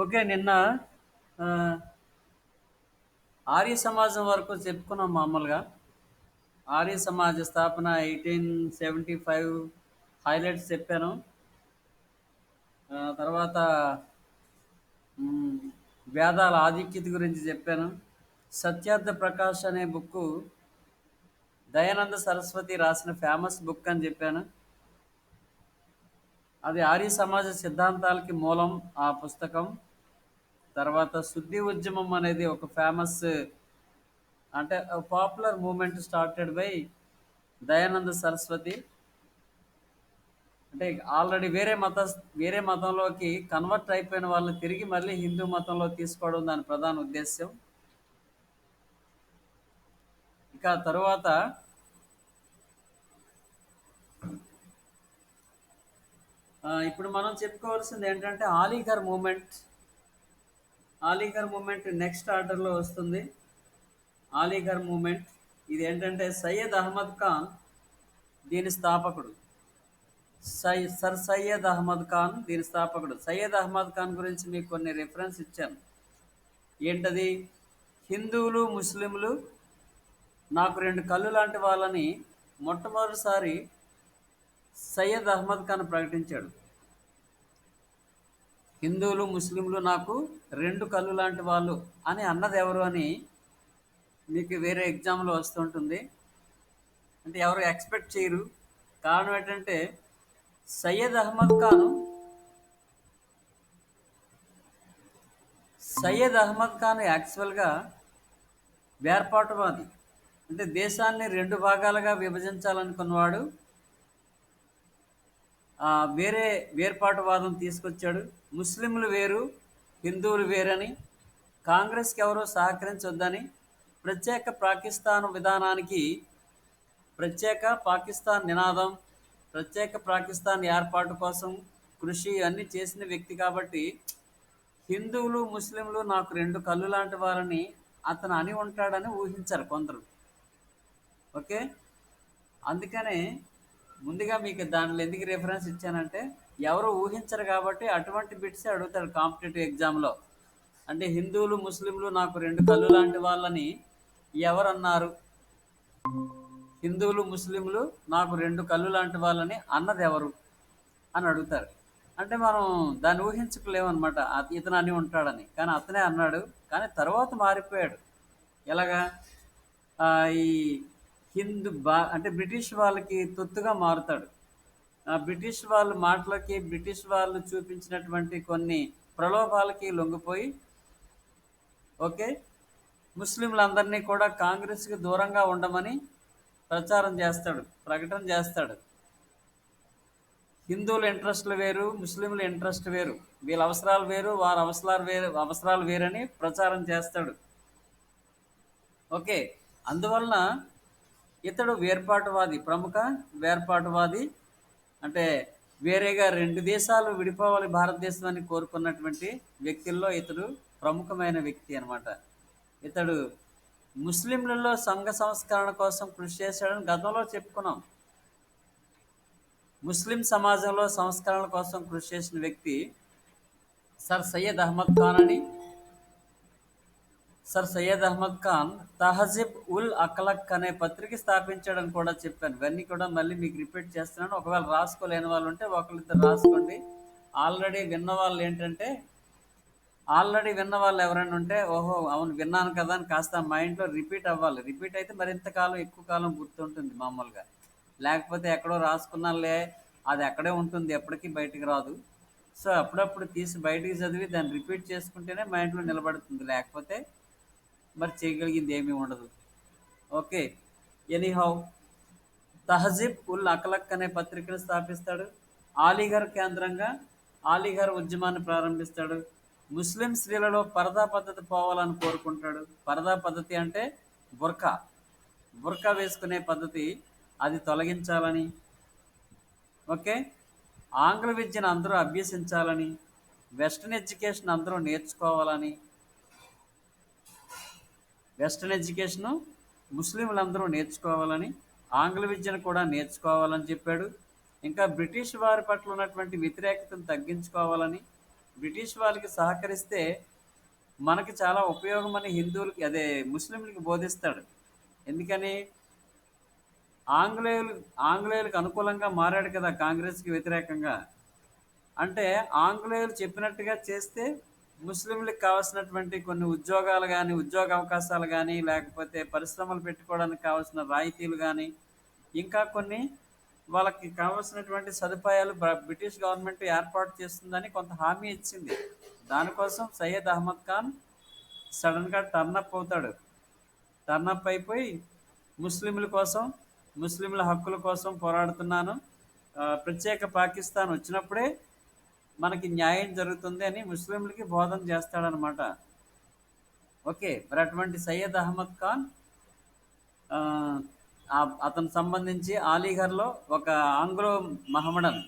Okay. నిన్న ఆహ్, ఆర్య సమాజం వరకు చెప్పుకున్నాం మామూలుగా. ఆర్య సమాజ స్థాపన 1875 హైలైట్స్ చెప్పాను. తర్వాత హ్మ్, వేదాల ఆధిక్యత గురించి చెప్పాను. 'సత్యార్థ ప్రకాష్' అనే బుక్కు దయానంద సరస్వతి రాసిన ఫేమస్ బుక్ అని చెప్పాను. అది ఆర్య సమాజ సిద్ధాంతాలకి మూలం ఆ పుస్తకం. తర్వాత 'శుద్ధి ఉద్యమం' అనేది ఒక ఫేమస్ అంటే popular movement started by Dayananda Saraswati. అంటే ఆల్రెడీ వేరే మతంలోకి కన్వర్ట్ అయిపోయిన వాళ్ళని తిరిగి మళ్ళీ హిందూ మతంలో తీసుకోవడం దాని ప్రధాన ఉద్దేశ్యం. ఇక తరువాత ఇప్పుడు మనం చెప్పుకోవాల్సింది ఏంటంటే ఆలీగర్ మూమెంట్. ఆలీగర్ మూమెంట్ నెక్స్ట్ ఆర్డర్లో వస్తుంది. ఆలీగర్ మూమెంట్ ఇది ఏంటంటే సయ్యద్ అహ్మద్ ఖాన్ దీని స్థాపకుడు. సర్ సయ్యద్ అహ్మద్ ఖాన్ దీని స్థాపకుడు. సయ్యద్ అహ్మద్ ఖాన్ గురించి మీకు కొన్ని రిఫరెన్స్ ఇచ్చాను. ఏంటది? హిందువులు ముస్లింలు నాకు రెండు కళ్ళు లాంటి వాళ్ళని మొట్టమొదటిసారి సయ్యద్ అహ్మద్ ఖాన్ ప్రకటించాడు. హిందువులు ముస్లింలు నాకు రెండు కళ్ళు లాంటి వాళ్ళు అని అన్నది ఎవరు అని మీకు వేరే ఎగ్జామ్లో వస్తుంటుంది. అంటే ఎవరు ఎక్స్పెక్ట్ చేయరు. కారణం ఏంటంటే సయ్యద్ అహ్మద్ ఖాన్ సయ్యద్ అహ్మద్ ఖాన్ యాక్చువల్గా వేర్పాటువాది. అంటే దేశాన్ని రెండు భాగాలుగా విభజించాలనుకున్నవాడు. వేరే వేర్పాటువాదం తీసుకొచ్చాడు. ముస్లింలు వేరు, హిందువులు వేరని, కాంగ్రెస్కి ఎవరో సహకరించొద్దని, ప్రత్యేక పాకిస్తాన్ విధానానికి ప్రత్యేక పాకిస్తాన్ నినాదం, ప్రత్యేక పాకిస్తాన్ ఏర్పాటు కోసం కృషి అన్నీ చేసిన వ్యక్తి కాబట్టి హిందువులు ముస్లింలు నాకు రెండు కళ్ళు లాంటి వారని అతను అని ఉంటాడని ఊహించారు కొందరు. ఓకే. అందుకనే ముందుగా మీకు దాంట్లో ఎందుకు రిఫరెన్స్ ఇచ్చానంటే ఎవరు ఊహించరు కాబట్టి అటువంటి బిట్సే అడుగుతాడు కాంపిటేటివ్ ఎగ్జామ్లో. అంటే హిందువులు ముస్లింలు నాకు రెండు కళ్ళు లాంటి వాళ్ళని ఎవరన్నారు? హిందువులు ముస్లింలు నాకు రెండు కళ్ళు లాంటి వాళ్ళని అన్నది ఎవరు అని అడుగుతారు. అంటే మనం దాన్ని ఊహించుకోలేమన్నమాట. ఇతను అని ఉంటాడని. కానీ అతనే అన్నాడు. కానీ తర్వాత మారిపోయాడు. ఎలాగా? ఈ అంటే బ్రిటిష్ వాళ్ళకి తొత్తుగా మారుతాడు. బ్రిటిష్ వాళ్ళ మాటలకి, బ్రిటిష్ వాళ్ళు చూపించినటువంటి కొన్ని ప్రలోభాలకి లొంగిపోయి ఓకే ముస్లింలందరినీ కూడా కాంగ్రెస్కి దూరంగా ఉండమని ప్రచారం చేస్తాడు, ప్రకటన చేస్తాడు. హిందువుల ఇంట్రెస్ట్లు వేరు, ముస్లింల ఇంట్రెస్ట్ వేరు, వీళ్ళ అవసరాలు వేరు, వారి అవసరాలు వేరని ప్రచారం చేస్తాడు. ఓకే. అందువలన ఇతడు వేర్పాటువాది, ప్రముఖ వేర్పాటువాది. అంటే వేరేగా రెండు దేశాలు విడిపోవాలి భారతదేశం అని కోరుకున్నటువంటి వ్యక్తుల్లో ఇతడు ప్రముఖమైన వ్యక్తి అనమాట. ఇతడు ముస్లింలలో సంఘ సంస్కరణ కోసం కృషి చేశాడని గతంలో చెప్పుకున్నాం. ముస్లిం సమాజంలో సంస్కరణ కోసం కృషి చేసిన వ్యక్తి సర్ సయ్యద్ అహ్మద్ ఖాన్ అని. సర్ సయ్యద్ అహ్మద్ ఖాన్ తహజిబ్ ఉల్ అఖలక్ అనే పత్రిక స్థాపించాడని కూడా చెప్పాను. ఇవన్నీ కూడా మళ్ళీ మీకు రిపీట్ చేస్తున్నాను. ఒకవేళ రాసుకోలేని వాళ్ళు ఉంటే ఒకరిద్దరు రాసుకోండి. ఆల్రెడీ విన్న వాళ్ళు ఎవరైనా ఉంటే ఓహో అవును విన్నాను కదా అని కాస్త మైండ్లో రిపీట్ అవ్వాలి. రిపీట్ అయితే మరింత కాలం ఎక్కువ కాలం గుర్తుంటుంది మామూలుగా. లేకపోతే ఎక్కడో రాసుకున్నాలే అది అక్కడే ఉంటుంది, ఎప్పటికీ బయటికి రాదు. సో అప్పుడప్పుడు తీసి బయటికి చదివి దాన్ని రిపీట్ చేసుకుంటేనే మైండ్లో నిలబడుతుంది. లేకపోతే మరి చేయగలిగింది ఏమీ ఉండదు. ఓకే. ఎనీహౌ తహజిబ్ ఉల్ అఖలక్ అనే పత్రికను స్థాపిస్తాడు. ఆలీగర్ కేంద్రంగా ఆలీగర్ ఉద్యమాన్ని ప్రారంభిస్తాడు. ముస్లిం స్త్రీలలో పరదా పద్ధతి పోవాలని కోరుకుంటాడు. పరదా పద్ధతి అంటే బుర్కా బుర్కా వేసుకునే పద్ధతి, అది తొలగించాలని. ఓకే. ఆంగ్ల విద్యను అందరూ అభ్యసించాలని, వెస్ట్రన్ ఎడ్యుకేషన్ అందరూ నేర్చుకోవాలని, వెస్ట్రన్ ఎడ్యుకేషను ముస్లింలందరూ నేర్చుకోవాలని, ఆంగ్ల విద్యను కూడా నేర్చుకోవాలని చెప్పాడు. ఇంకా బ్రిటిష్ వారి పట్ల ఉన్నటువంటి వ్యతిరేకతను తగ్గించుకోవాలని, బ్రిటిష్ వాళ్ళకి సహకరిస్తే మనకి చాలా ఉపయోగం అని హిందువులకి, అదే ముస్లింలకి బోధిస్తాడు. ఎందుకని? ఆంగ్లేయులు ఆంగ్లేయులకు అనుకూలంగా మారాడు కదా కాంగ్రెస్కి వ్యతిరేకంగా. అంటే ఆంగ్లేయులు చెప్పినట్టుగా చేస్తే ముస్లింలకు కావాల్సినటువంటి కొన్ని ఉద్యోగాలు కానీ, ఉద్యోగ అవకాశాలు కానీ, లేకపోతే పరిశ్రమలు పెట్టుకోవడానికి కావాల్సిన రాయితీలు కానీ, ఇంకా కొన్ని వాళ్ళకి కావాల్సినటువంటి సదుపాయాలు బ్రిటిష్ గవర్నమెంట్ ఏర్పాటు చేస్తుందని కొంత హామీ ఇచ్చింది. దానికోసం సయ్యద్ అహ్మద్ ఖాన్ సడన్గా టర్నప్ అవుతాడు. టర్నప్ అయిపోయి ముస్లింల కోసం, ముస్లింల హక్కుల కోసం పోరాడుతున్నాను, ప్రత్యేక పాకిస్తాన్ వచ్చినప్పుడే మనకి న్యాయం జరుగుతుంది అని ముస్లింలకి బోధన చేస్తాడనమాట. ఓకే, మరి అటువంటి సయ్యద్ అహ్మద్ ఖాన్ ఆ, అతను సంబంధించి అలీగర్లో ఒక ఆంగ్లో మహమ్మడన్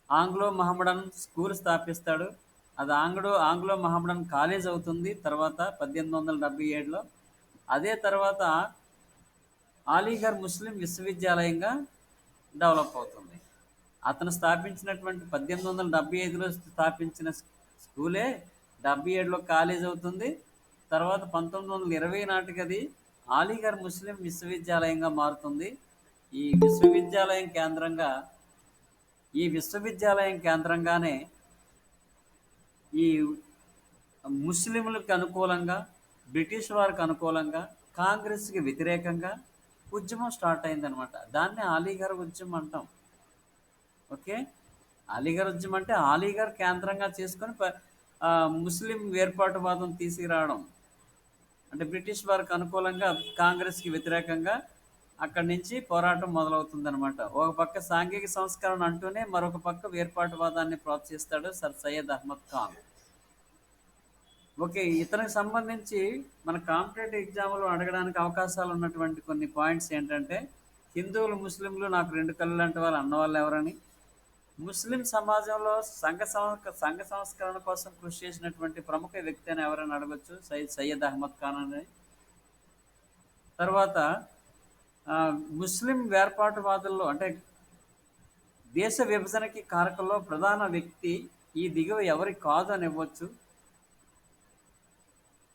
ఆంగ్లో మహమ్మడన్ స్కూల్ స్థాపిస్తాడు. అది ఆంగ్లో మహమ్మడన్ కాలేజ్ అవుతుంది తర్వాత 1877లో. అదే తర్వాత అలీగర్ ముస్లిం విశ్వవిద్యాలయంగా డెవలప్ అవుతుంది. అతను స్థాపించినటువంటి 1875లో స్థాపించిన స్కూలే 77లో కాలేజ్ అవుతుంది. తర్వాత 1920 నాటికి అది అలీగర్ ముస్లిం విశ్వవిద్యాలయంగా మారుతుంది. ఈ విశ్వవిద్యాలయం కేంద్రంగా ఈ విశ్వవిద్యాలయం కేంద్రంగానే ఈ ముస్లింలకు అనుకూలంగా, బ్రిటిష్ వారికి అనుకూలంగా, కాంగ్రెస్కి వ్యతిరేకంగా ఉద్యమం స్టార్ట్ అయిందనమాట. దాన్ని అలీగర్ ఉద్యమం అంటాం. ఓకే, అలీగర్ ఉద్యమం అంటే అలీగర్ కేంద్రంగా చేసుకొని ముస్లిం వేర్పాటువాదం తీసుకురావడం. అంటే బ్రిటిష్ వారికి అనుకూలంగా, కాంగ్రెస్కి వ్యతిరేకంగా అక్కడి నుంచి పోరాటం మొదలవుతుందనమాట. ఒక పక్క సాంఘిక సంస్కరణ అంటూనే మరొక పక్క వేర్పాటువాదాన్ని ప్రోత్సహిస్తాడు సర్ సయ్యద్ అహ్మద్ ఖాన్. ఓకే, ఇతనికి సంబంధించి మన కాంపిటేటివ్ ఎగ్జామ్లో అడగడానికి అవకాశాలు ఉన్నటువంటి కొన్ని పాయింట్స్ ఏంటంటే, హిందువులు ముస్లింలు నాకు రెండు కళ్ళు లాంటి వాళ్ళు అన్నవాళ్ళు ఎవరని, ముస్లిం సమాజంలో సంఘ సంస్కరణ కోసం కృషి చేసినటువంటి ప్రముఖ వ్యక్తి అని ఎవరైనా అడగచ్చు, సయ్యద్ అహ్మద్ ఖాన్ అని. తర్వాత ముస్లిం వేర్పాటువాదుల్లో అంటే దేశ విభజనకి కారకుల్లో ప్రధాన వ్యక్తి ఈ దిగువ ఎవరి కాదు అని ఇవ్వచ్చు.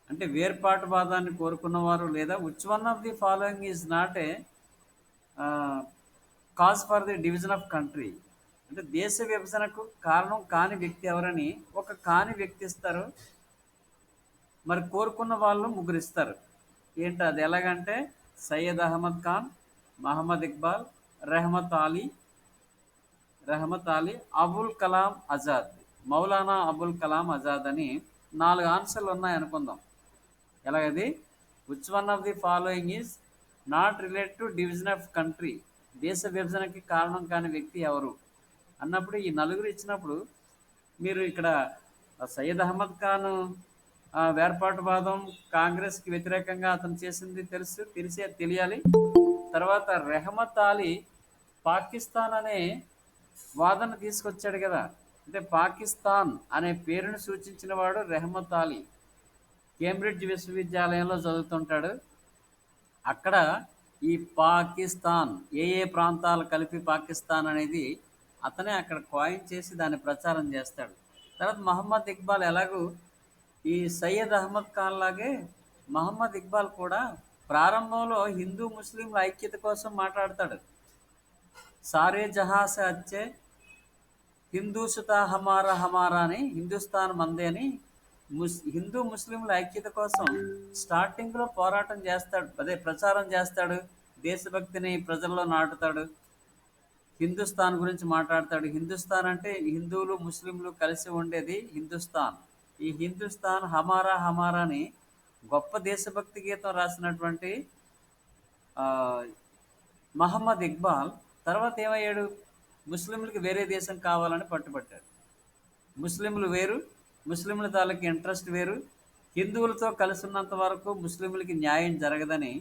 అంటే వేర్పాటువాదాన్ని కోరుకున్నవారు, లేదా which one of the following is not A cause for the division of country. అంటే దేశ విభజనకు కారణం కాని వ్యక్తి ఎవరని ఒక కాని వ్యక్తి ఇస్తారు, మరి కోరుకున్న వాళ్ళు ముగ్గురు ఇస్తారు. ఏంటి అది? ఎలాగంటే సయ్యద్ అహ్మద్ ఖాన్, మహమ్మద్ ఇక్బాల్, రెహమత్ అలీ, అబుల్ కలాం ఆజాద్, మౌలానా అబుల్ కలాం ఆజాద్ అని 4 ఆన్సర్లు ఉన్నాయి అనుకుందాం. ఎలాగది? Which one of the following is not relate to division of country, దేశ విభజనకి కారణం కాని వ్యక్తి ఎవరు అన్నప్పుడు ఈ నలుగురు ఇచ్చినప్పుడు మీరు ఇక్కడ సయ్యద్ అహ్మద్ ఖాన్ వేర్పాటువాదం, కాంగ్రెస్కి వ్యతిరేకంగా అతను చేసింది తెలియాలి. తర్వాత రెహమత్ అలీ పాకిస్తాన్ అనే వాదన తీసుకొచ్చాడు కదా. అంటే పాకిస్తాన్ అనే పేరును సూచించిన వాడు రెహమత్ అలీ. కేంబ్రిడ్జ్ విశ్వవిద్యాలయంలో చదువుతుంటాడు. అక్కడ ఈ పాకిస్తాన్ ఏ ప్రాంతాలు కలిపి పాకిస్తాన్ అనేది అతనే అక్కడ కాయిన్ చేసి దాన్ని ప్రచారం చేస్తాడు. తర్వాత మహమ్మద్ ఇక్బాల్ ఎలాగూ ఈ సయ్యద్ అహ్మద్ ఖాన్ లాగే మహమ్మద్ ఇక్బాల్ కూడా ప్రారంభంలో హిందూ ముస్లింల ఐక్యత కోసం మాట్లాడతాడు. సారే జహాసే అచ్చే హిందూసుతా హమారా హమారా అని, హిందుస్థాన్ మందే అని హిందూ ముస్లింల ఐక్యత కోసం స్టార్టింగ్లో పోరాటం చేస్తాడు, అదే ప్రచారం చేస్తాడు, దేశభక్తిని ప్రజల్లో నాటుతాడు, హిందుస్థాన్ గురించి మాట్లాడతాడు. హిందుస్థాన్ అంటే హిందువులు ముస్లింలు కలిసి ఉండేది హిందుస్థాన్. ఈ హిందుస్థాన్ హమారా హమారాని గొప్ప దేశభక్తి గీతం రాసినటువంటి మహమ్మద్ ఇక్బాల్ తర్వాత ఏమయ్యాడు? ముస్లింలకి వేరే దేశం కావాలని పట్టుబట్టాడు. ముస్లింలు వేరు, ముస్లింల తాలూకు ఇంట్రెస్ట్ వేరు, హిందువులతో కలిసి ఉన్నంత వరకు ముస్లింలకి న్యాయం జరగదని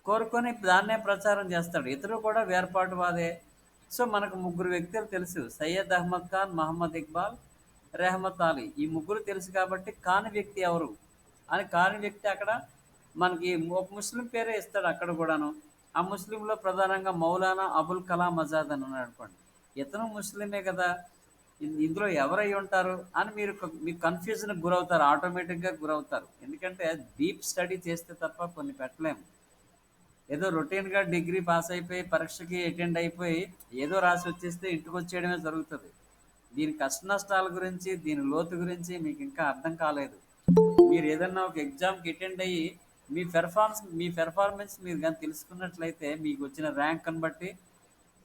కోరుకొని దాన్నే ప్రచారం చేస్తాడు. ఇతరు కూడా వేర్పాటువాదే. సో మనకు ముగ్గురు వ్యక్తులు తెలుసు, సయ్యద్ అహ్మద్ ఖాన్, మహమ్మద్ ఇక్బాల్, రెహమత్ అలీ. ఈ ముగ్గురు తెలుసు కాబట్టి కాని వ్యక్తి ఎవరు అని, కాని వ్యక్తి అక్కడ మనకి ఒక ముస్లిం పేరే ఇస్తాడు అక్కడ కూడాను. ఆ ముస్లింలో ప్రధానంగా మౌలానా అబుల్ కలాం ఆజాద్ అని ఉన్నాడు అనుకోండి. ఇతను ముస్లిమే కదా, ఇందులో ఎవరై ఉంటారు అని మీకు కన్ఫ్యూజన్కి గురవుతారు, ఆటోమేటిక్గా గురవుతారు. ఎందుకంటే డీప్ స్టడీ చేస్తే తప్ప కొన్ని పెట్టలేము. ఏదో రొటీన్గా డిగ్రీ పాస్ అయిపోయి పరీక్షకి అటెండ్ అయిపోయి ఏదో రాసి వచ్చేస్తే ఇంటికి వచ్చేయడమే జరుగుతుంది. దీని కష్ట నష్టాల గురించి, దీని లోతు గురించి మీకు ఇంకా అర్థం కాలేదు. మీరు ఏదన్నా ఒక ఎగ్జామ్కి అటెండ్ అయ్యి మీ పెర్ఫార్మెన్స్ మీరు కానీ తెలుసుకున్నట్లయితే మీకు వచ్చిన ర్యాంక్ని బట్టి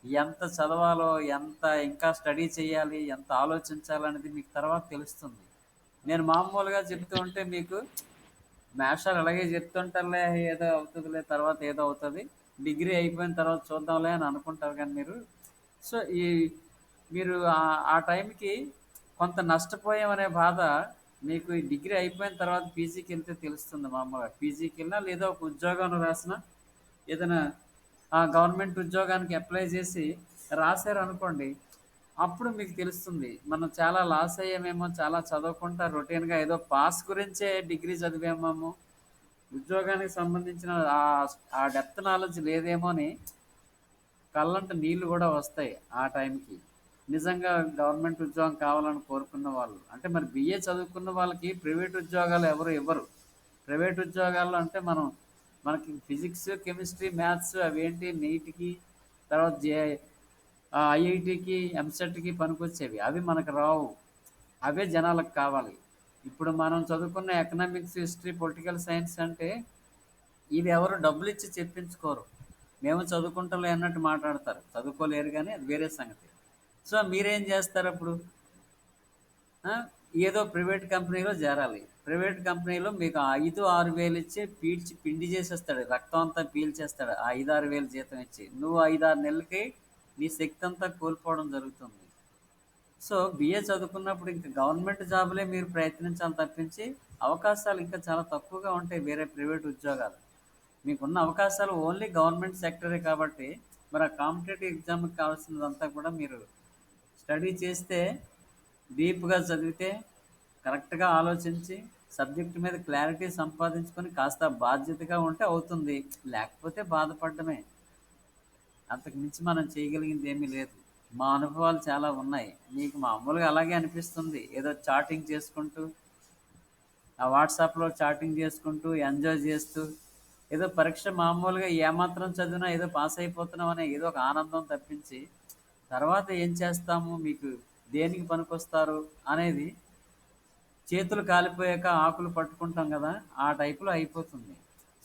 ఎంత చదవాలో, ఎంత ఇంకా స్టడీ చేయాలి, ఎంత ఆలోచించాలనేది మీకు తర్వాత తెలుస్తుంది. నేను మామూలుగా చెప్తూ ఉంటే మీకు మేషాలు అలాగే చెప్తుంటారులే, ఏదో అవుతుందిలే, తర్వాత ఏదో అవుతుంది, డిగ్రీ అయిపోయిన తర్వాత చూద్దాంలే అని అనుకుంటారు. కానీ సో ఈ మీరు ఆ టైంకి కొంత నష్టపోయామనే బాధ మీకు ఈ డిగ్రీ అయిపోయిన తర్వాత పీజీకి వెళ్తే తెలుస్తుంది. మామూలుగా పీజీకి వెళ్ళినా లేదా ఒక ఉద్యోగం రాసినా, ఏదైనా గవర్నమెంట్ ఉద్యోగానికి అప్లై చేసి రాశారు అనుకోండి, అప్పుడు మీకు తెలుస్తుంది మనం చాలా లాస్ అయ్యామేమో, చాలా చదవకుండా రొటీన్గా ఏదో పాస్ గురించే డిగ్రీ చదివామేమో, ఉద్యోగానికి సంబంధించిన ఆ డెప్త్ నాలెడ్జ్ లేదేమో అని కళ్ళంట నీళ్ళు కూడా వస్తాయి ఆ టైంకి. నిజంగా గవర్నమెంట్ ఉద్యోగం కావాలని కోరుకున్న వాళ్ళు అంటే మరి బిఏ చదువుకున్న వాళ్ళకి ప్రైవేట్ ఉద్యోగాలు ఎవరు ఇవ్వరు. ప్రైవేట్ ఉద్యోగాల్లో అంటే మనకి ఫిజిక్స్, కెమిస్ట్రీ, మ్యాథ్స్ అవేంటి నీట్కి, తర్వాత ఐఐటికి, ఎంసెట్కి పనికొచ్చేవి, అవి మనకు రావు. అవే జనాలకు కావాలి. ఇప్పుడు మనం చదువుకున్న ఎకనామిక్స్, హిస్టరీ, పొలిటికల్ సైన్స్ అంటే ఇవి ఎవరు డబ్బులు ఇచ్చి చెప్పించుకోరు. మేము చదువుకుంటాంలే అన్నట్టు మాట్లాడతారు, చదువుకోలేరు, కానీ అది వేరే సంగతి. సో మీరేం చేస్తారు అప్పుడు? ఆ, ఏదో ప్రైవేట్ కంపెనీలో చేరాలి. ప్రైవేట్ కంపెనీలో మీకు 5-6 వేలు ఇచ్చి పిండి చేసేస్తాడు, రక్తం అంతా పీల్చేస్తాడు. ఆ 5-6 వేలు జీతం ఇచ్చి నువ్వు 5-6 నెలలకి నీ శక్తి అంతా కోల్పోవడం జరుగుతుంది. సో బిఏ చదువుకున్నప్పుడు ఇంకా గవర్నమెంట్ జాబులే మీరు ప్రయత్నించాలి తప్పించి అవకాశాలు ఇంకా చాలా తక్కువగా ఉంటాయి. వేరే ప్రైవేట్ ఉద్యోగాలు మీకున్న అవకాశాలు ఓన్లీ గవర్నమెంట్ సెక్టరే కాబట్టి మరి ఆ కాంపిటేటివ్ ఎగ్జామ్కి కావాల్సినదంతా కూడా మీరు స్టడీ చేస్తే, డీప్గా చదివితే, కరెక్ట్గా ఆలోచించి సబ్జెక్ట్ మీద క్లారిటీ సంపాదించుకొని కాస్త బాధ్యతగా ఉంటే అవుతుంది. లేకపోతే బాధపడమే, అంతకు మించి మనం చేయగలిగింది ఏమీ లేదు. మా అనుభవాలు చాలా ఉన్నాయి. మీకు మామూలుగా అలాగే అనిపిస్తుంది, ఏదో చాటింగ్ చేసుకుంటూ, ఆ వాట్సాప్లో చాటింగ్ చేసుకుంటూ ఎంజాయ్ చేస్తూ ఏదో పరీక్ష మామూలుగా ఏమాత్రం చదివినా ఏదో పాస్ అయిపోతున్నాం అనే ఏదో ఒక ఆనందం తప్పించి తర్వాత ఏం చేస్తాము, మీకు దేనికి పనికొస్తారు అనేది చేతులు కాలిపోయాక ఆకులు పట్టుకుంటాం కదా, ఆ టైపులో అయిపోతుంది.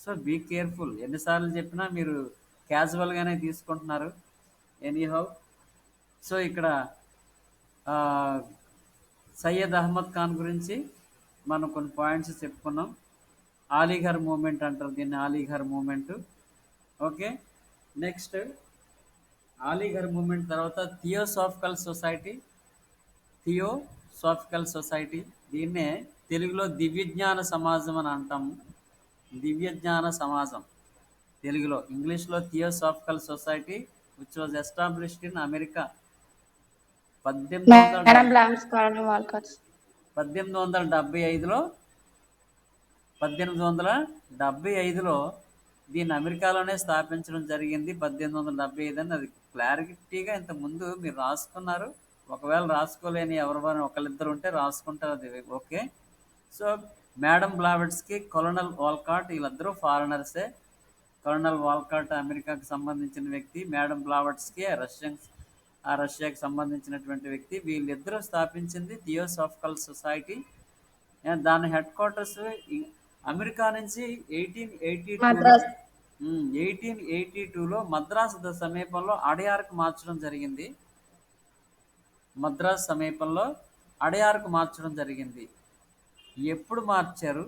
So be careful. ఎన్నిసార్లు చెప్పినా మీరు క్యాజువల్గానే తీసుకుంటున్నారు. ఎనీహౌ, సో ఇక్కడ ఆ, సయ్యద్ అహ్మద్ ఖాన్ గురించి మనం కొన్ని పాయింట్స్ చెప్పుకున్నాం. ఆలీఘర్ మూమెంట్ అంటారు దీన్ని, Aligarh movement. Okay, next Aligarh movement తర్వాత థియోసాఫికల్ సొసైటీ, దీన్నే తెలుగులో దివ్యజ్ఞాన సమాజం అని అంటాము. దివ్యజ్ఞాన సమాజం తెలుగులో, ఇంగ్లీష్లో theosophical society, which was established in America 1800 madam blanks కారణం వాల్కర్స్ 1875లో 1875లో దీన్ని అమెరికాలోనే స్థాపించడం జరిగింది. 1875 అని అది క్లారిటీగా ఇంతకుముందు మీరు రాసుకున్నారు. ఒకవేళ రాసుకోలేని ఎవరివైనా ఒకళ్ళిద్దరు ఉంటే రాసుకుంటారు, అది okay. So Madam Blavatsky, Colonel Olcott వీళ్ళిద్దరూ ఫారినర్సే. కొలనల్ వాల్కాట్ అమెరికాకి సంబంధించిన వ్యక్తి, మేడం బ్లావెట్స్కి రష్యాకి సంబంధించినటువంటి వ్యక్తి. వీళ్ళిద్దరూ స్థాపించింది థియోసాఫికల్ సొసైటీ. దాని హెడ్ క్వార్టర్స్ అమెరికా నుంచి 1882లో మద్రాస్ 1882లో మద్రాసు సమీపంలో అడయార్కు మార్చడం జరిగింది. మద్రాసు సమీపంలో అడయార్కు మార్చడం జరిగింది. ఎప్పుడు మార్చారు,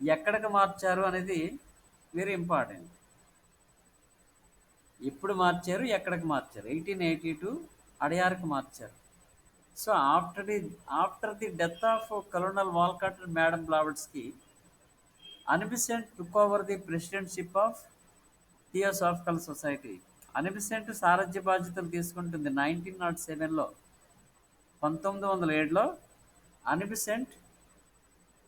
ఎక్కడికి మార్చారు అనేది వెరీ ఇంపార్టెంట్. ఎప్పుడు మార్చారు, ఎక్కడికి మార్చారు? 1882 అడయార్కు మార్చారు. So after the death of Colonel Olcott and Madam Blavatsky, Annie Besant took over the presidentship of Theosophical Society. Annie Besant సారథ్య బాధ్యతలు తీసుకుంటుంది 1907లో. 1907లో Annie Besant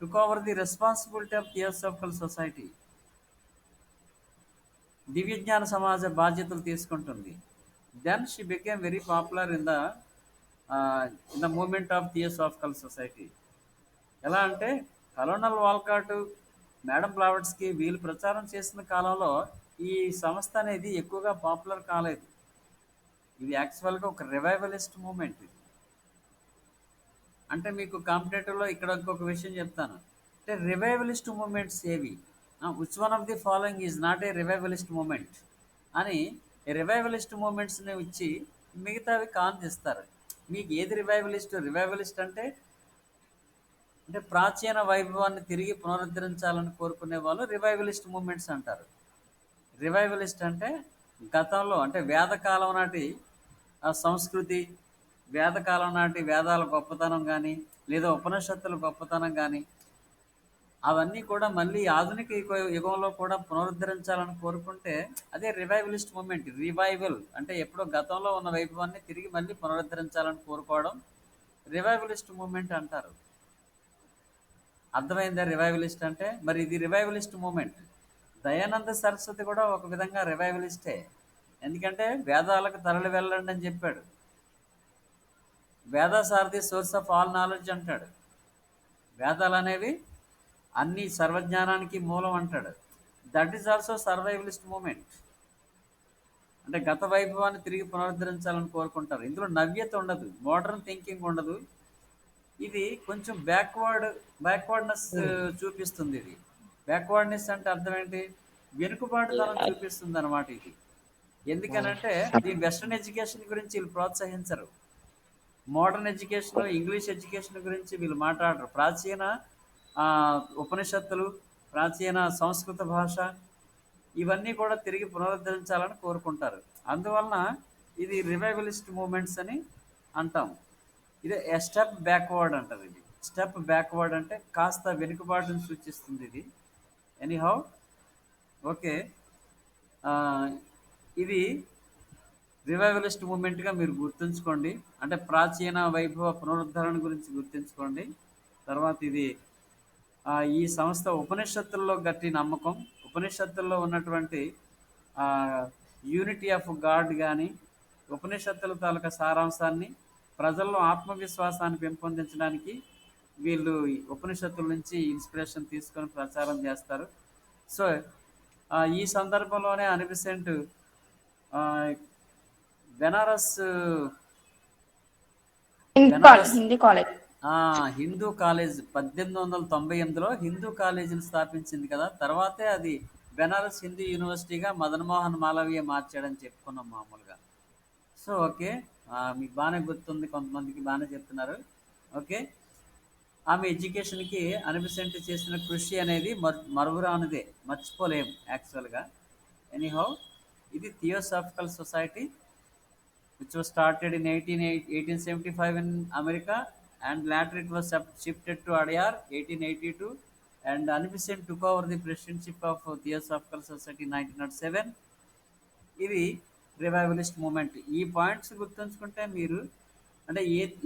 took over the responsibility of Theosophical Society, దివ్యజ్ఞాన సమాజ బాధ్యతలు తీసుకుంటుంది. Then she became very popular in the in the movement of Theosophical Society. ఎలా అంటే కలోనల్ వాల్కాట్, మేడం బ్లావెట్స్కి వీళ్ళు ప్రచారం చేసిన కాలంలో ఈ సంస్థ అనేది ఎక్కువగా పాపులర్ కాలేదు. ఇది యాక్చువల్గా ఒక రివైవలిస్ట్ మూమెంట్ ఇది. అంటే మీకు కాంపిటేటివ్లో ఇక్కడ ఇంకొక విషయం చెప్తాను. అంటే రివైవలిస్ట్ మూమెంట్స్ ఏవి, which one of the following is not a revivalist movement అని రివైవలిస్ట్ మూమెంట్స్ని ఇచ్చి మిగతావి కాంతిస్తారు. మీకు ఏది రివైవలిస్ట్? రివైవలిస్ట్ అంటే అంటే ప్రాచీన వైభవాన్ని తిరిగి పునరుద్ధరించాలని కోరుకునే వాళ్ళు రివైవలిస్ట్ మూమెంట్స్ అంటారు. రివైవలిస్ట్ అంటే గతంలో అంటే వేదకాలం నాటి ఆ సంస్కృతి, వేదకాలం నాటి వేదాల గొప్పతనం కానీ లేదా ఉపనిషత్తుల గొప్పతనం కానీ అవన్నీ కూడా మళ్ళీ ఆధునిక యుగంలో కూడా పునరుద్ధరించాలని కోరుకుంటే అదే రివైవలిస్ట్ మూమెంట్. రివైవల్ అంటే ఎప్పుడో గతంలో ఉన్న వైభవాన్ని తిరిగి మళ్ళీ పునరుద్ధరించాలని కోరుకోవడం రివైవలిస్ట్ మూమెంట్ అంటారు. అర్థమైందా రివైవలిస్ట్ అంటే? మరి ఇది రివైవలిస్ట్ మూమెంట్. దయానంద సరస్వతి కూడా ఒక విధంగా రివైవలిస్టే. ఎందుకంటే వేదాలకు తరలి వెళ్ళండి అని చెప్పాడు. Vedas are the source of all knowledge అంటాడు. వేదాలు అనేవి అన్ని సర్వజ్ఞానానికి మూలం అంటాడు. That is also survivalist movement. అంటే గత వైభవాన్ని తిరిగి పునరుద్ధరించాలని కోరుకుంటారు. ఇందులో నవ్యత ఉండదు, మోడర్న్ థింకింగ్ ఉండదు. ఇది కొంచెం బ్యాక్వర్డ్నెస్ చూపిస్తుంది. ఇది బ్యాక్వర్డ్నెస్ అంటే అర్థం ఏంటి? వెనుకబాటుతనం చూపిస్తుంది అనమాట ఇది. ఎందుకనంటే ఈ వెస్ట్రన్ ఎడ్యుకేషన్ గురించి వీళ్ళు ప్రోత్సహించరు. మోడర్న్ ఎడ్యుకేషన్, ఇంగ్లీష్ ఎడ్యుకేషన్ గురించి వీళ్ళు మాట్లాడరు. ప్రాచీన ఉపనిషత్తులు, ప్రాచీన సంస్కృత భాష ఇవన్నీ కూడా తిరిగి పునరుద్ధరించాలని కోరుకుంటారు. అందువలన ఇది రివైవలిస్ట్ మూమెంట్స్ అని అంటాం. ఇదే స్టెప్ బ్యాక్వర్డ్ అంటారు. ఇది స్టెప్ బ్యాక్వర్డ్ అంటే కాస్త వెనుకబాటును సూచిస్తుంది ఇది. ఎనీహౌ ఓకే, ఇది రివైవలిస్ట్ మూమెంట్గా మీరు గుర్తుంచుకోండి. అంటే ప్రాచీన వైభవ పునరుద్ధరణ గురించి గుర్తుంచుకోండి. తర్వాత ఇది ఈ సంస్థ ఉపనిషత్తుల్లో గట్టి నమ్మకం, ఉపనిషత్తుల్లో ఉన్నటువంటి యూనిటీ ఆఫ్ గాడ్ కానీ ఉపనిషత్తుల తాలూకా సారాంశాన్ని ప్రజల్లో ఆత్మవిశ్వాసాన్ని పెంపొందించడానికి వీళ్ళు ఉపనిషత్తుల నుంచి ఇన్స్పిరేషన్ తీసుకొని ప్రచారం చేస్తారు. సో ఈ సందర్భంలోనే అనిబిసెంట్ బెనారస్ హిందూ కాలేజ్ 1898లో హిందూ కాలేజీని స్థాపించింది కదా. తర్వాతే అది బెనారస్ హిందూ యూనివర్సిటీగా మదన్ మోహన్ మాలవీయ మార్చాడని చెప్పుకున్నాం మామూలుగా. సో ఓకే, మీకు బాగానే గుర్తుంది, కొంతమందికి బాగానే చెప్తున్నారు. ఓకే, ఆమె ఎడ్యుకేషన్కి అనిబిసెంట్ చేసిన కృషి అనేది మరువురానిదే, మర్చిపోలేము యాక్చువల్గా. ఎనీహౌ ఇది theosophical society which was started in 1875 in America, and later it was shifted to Adyar 1882, and Anibisent took over the presidentship of Theosophical Society in 1907. ఇది రివైవలిస్ట్ మూమెంట్. ఈ పాయింట్స్ గుర్తుంచుకుంటే మీరు అంటే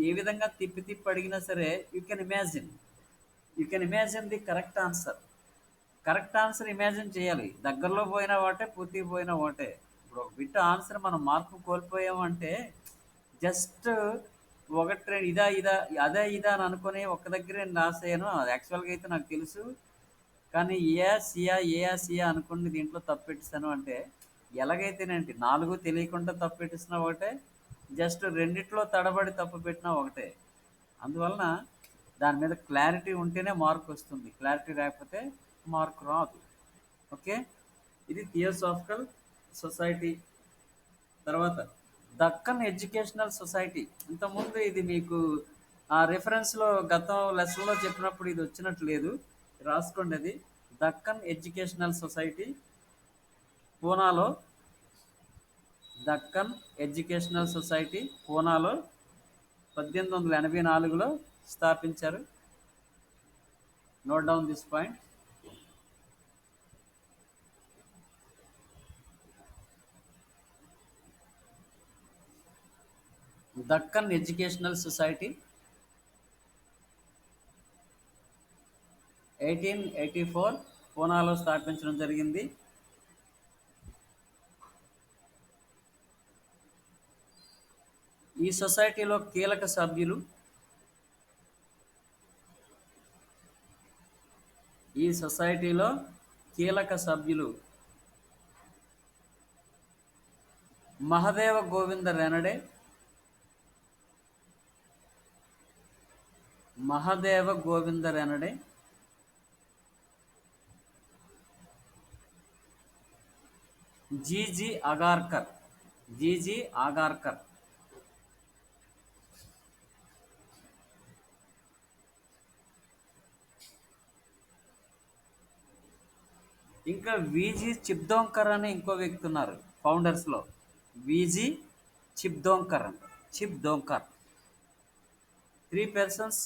ఏ విధంగా తిప్పి అడిగినా సరే you can imagine the correct answer imagine చేయాలి. దగ్గరలో పోయిన వాటే, పూర్తికి పోయిన ఒకటే. ఇప్పుడు ఒక బిట్ ఆన్సర్ మనం మార్పు కోల్పోయామంటే జస్ట్ ఒకటి రెండు ఇదా అని అనుకుని ఒక్క దగ్గర నేను రాసాను. అది యాక్చువల్గా అయితే నాకు తెలుసు, కానీ సియా అనుకుని దీంట్లో తప్పు పెట్టిస్తాను అంటే ఎలాగైతేనేంటి 4 తెలియకుండా తప్పు పెట్టిస్తున్నా ఒకటే, జస్ట్ రెండిట్లో తడబడి తప్పు పెట్టినా ఒకటే. అందువలన దాని మీద క్లారిటీ ఉంటేనే మార్క్ వస్తుంది, క్లారిటీ లేకపోతే మార్క్ రాదు. ఓకే, ఇది థియోసాఫికల్ సొసైటీ. తర్వాత దక్కన్ ఎడ్యుకేషనల్ సొసైటీ. ఇంతకుముందు ఇది మీకు ఆ రెఫరెన్స్లో గతం లెసన్లో చెప్పినప్పుడు ఇది వచ్చినట్టు లేదు, రాసుకోండి. అది దక్కన్ ఎడ్యుకేషనల్ సొసైటీ పూనాలో, దక్కన్ ఎడ్యుకేషనల్ సొసైటీ పూనాలో 1884లో స్థాపించారు. Note down this point. Deccan Educational Society 1884 పూనాలో స్థాపించడం జరిగింది. ఈ సొసైటీలో కీలక సభ్యులు ఈ సొసైటీలో కీలక సభ్యులు మహదేవ గోవింద రెనడే, మహదేవ గోవింద రెనడే, జీజీ అగార్కర్, జీజీ ఆగార్కర్. ఇంకా విజీ చిప్దోంకర్ అని ఇంకో వ్యక్తి ఉన్నారు ఫౌండర్స్లో. విజీ చిప్దోంకర్ అంట, Chiplunkar. Three persons,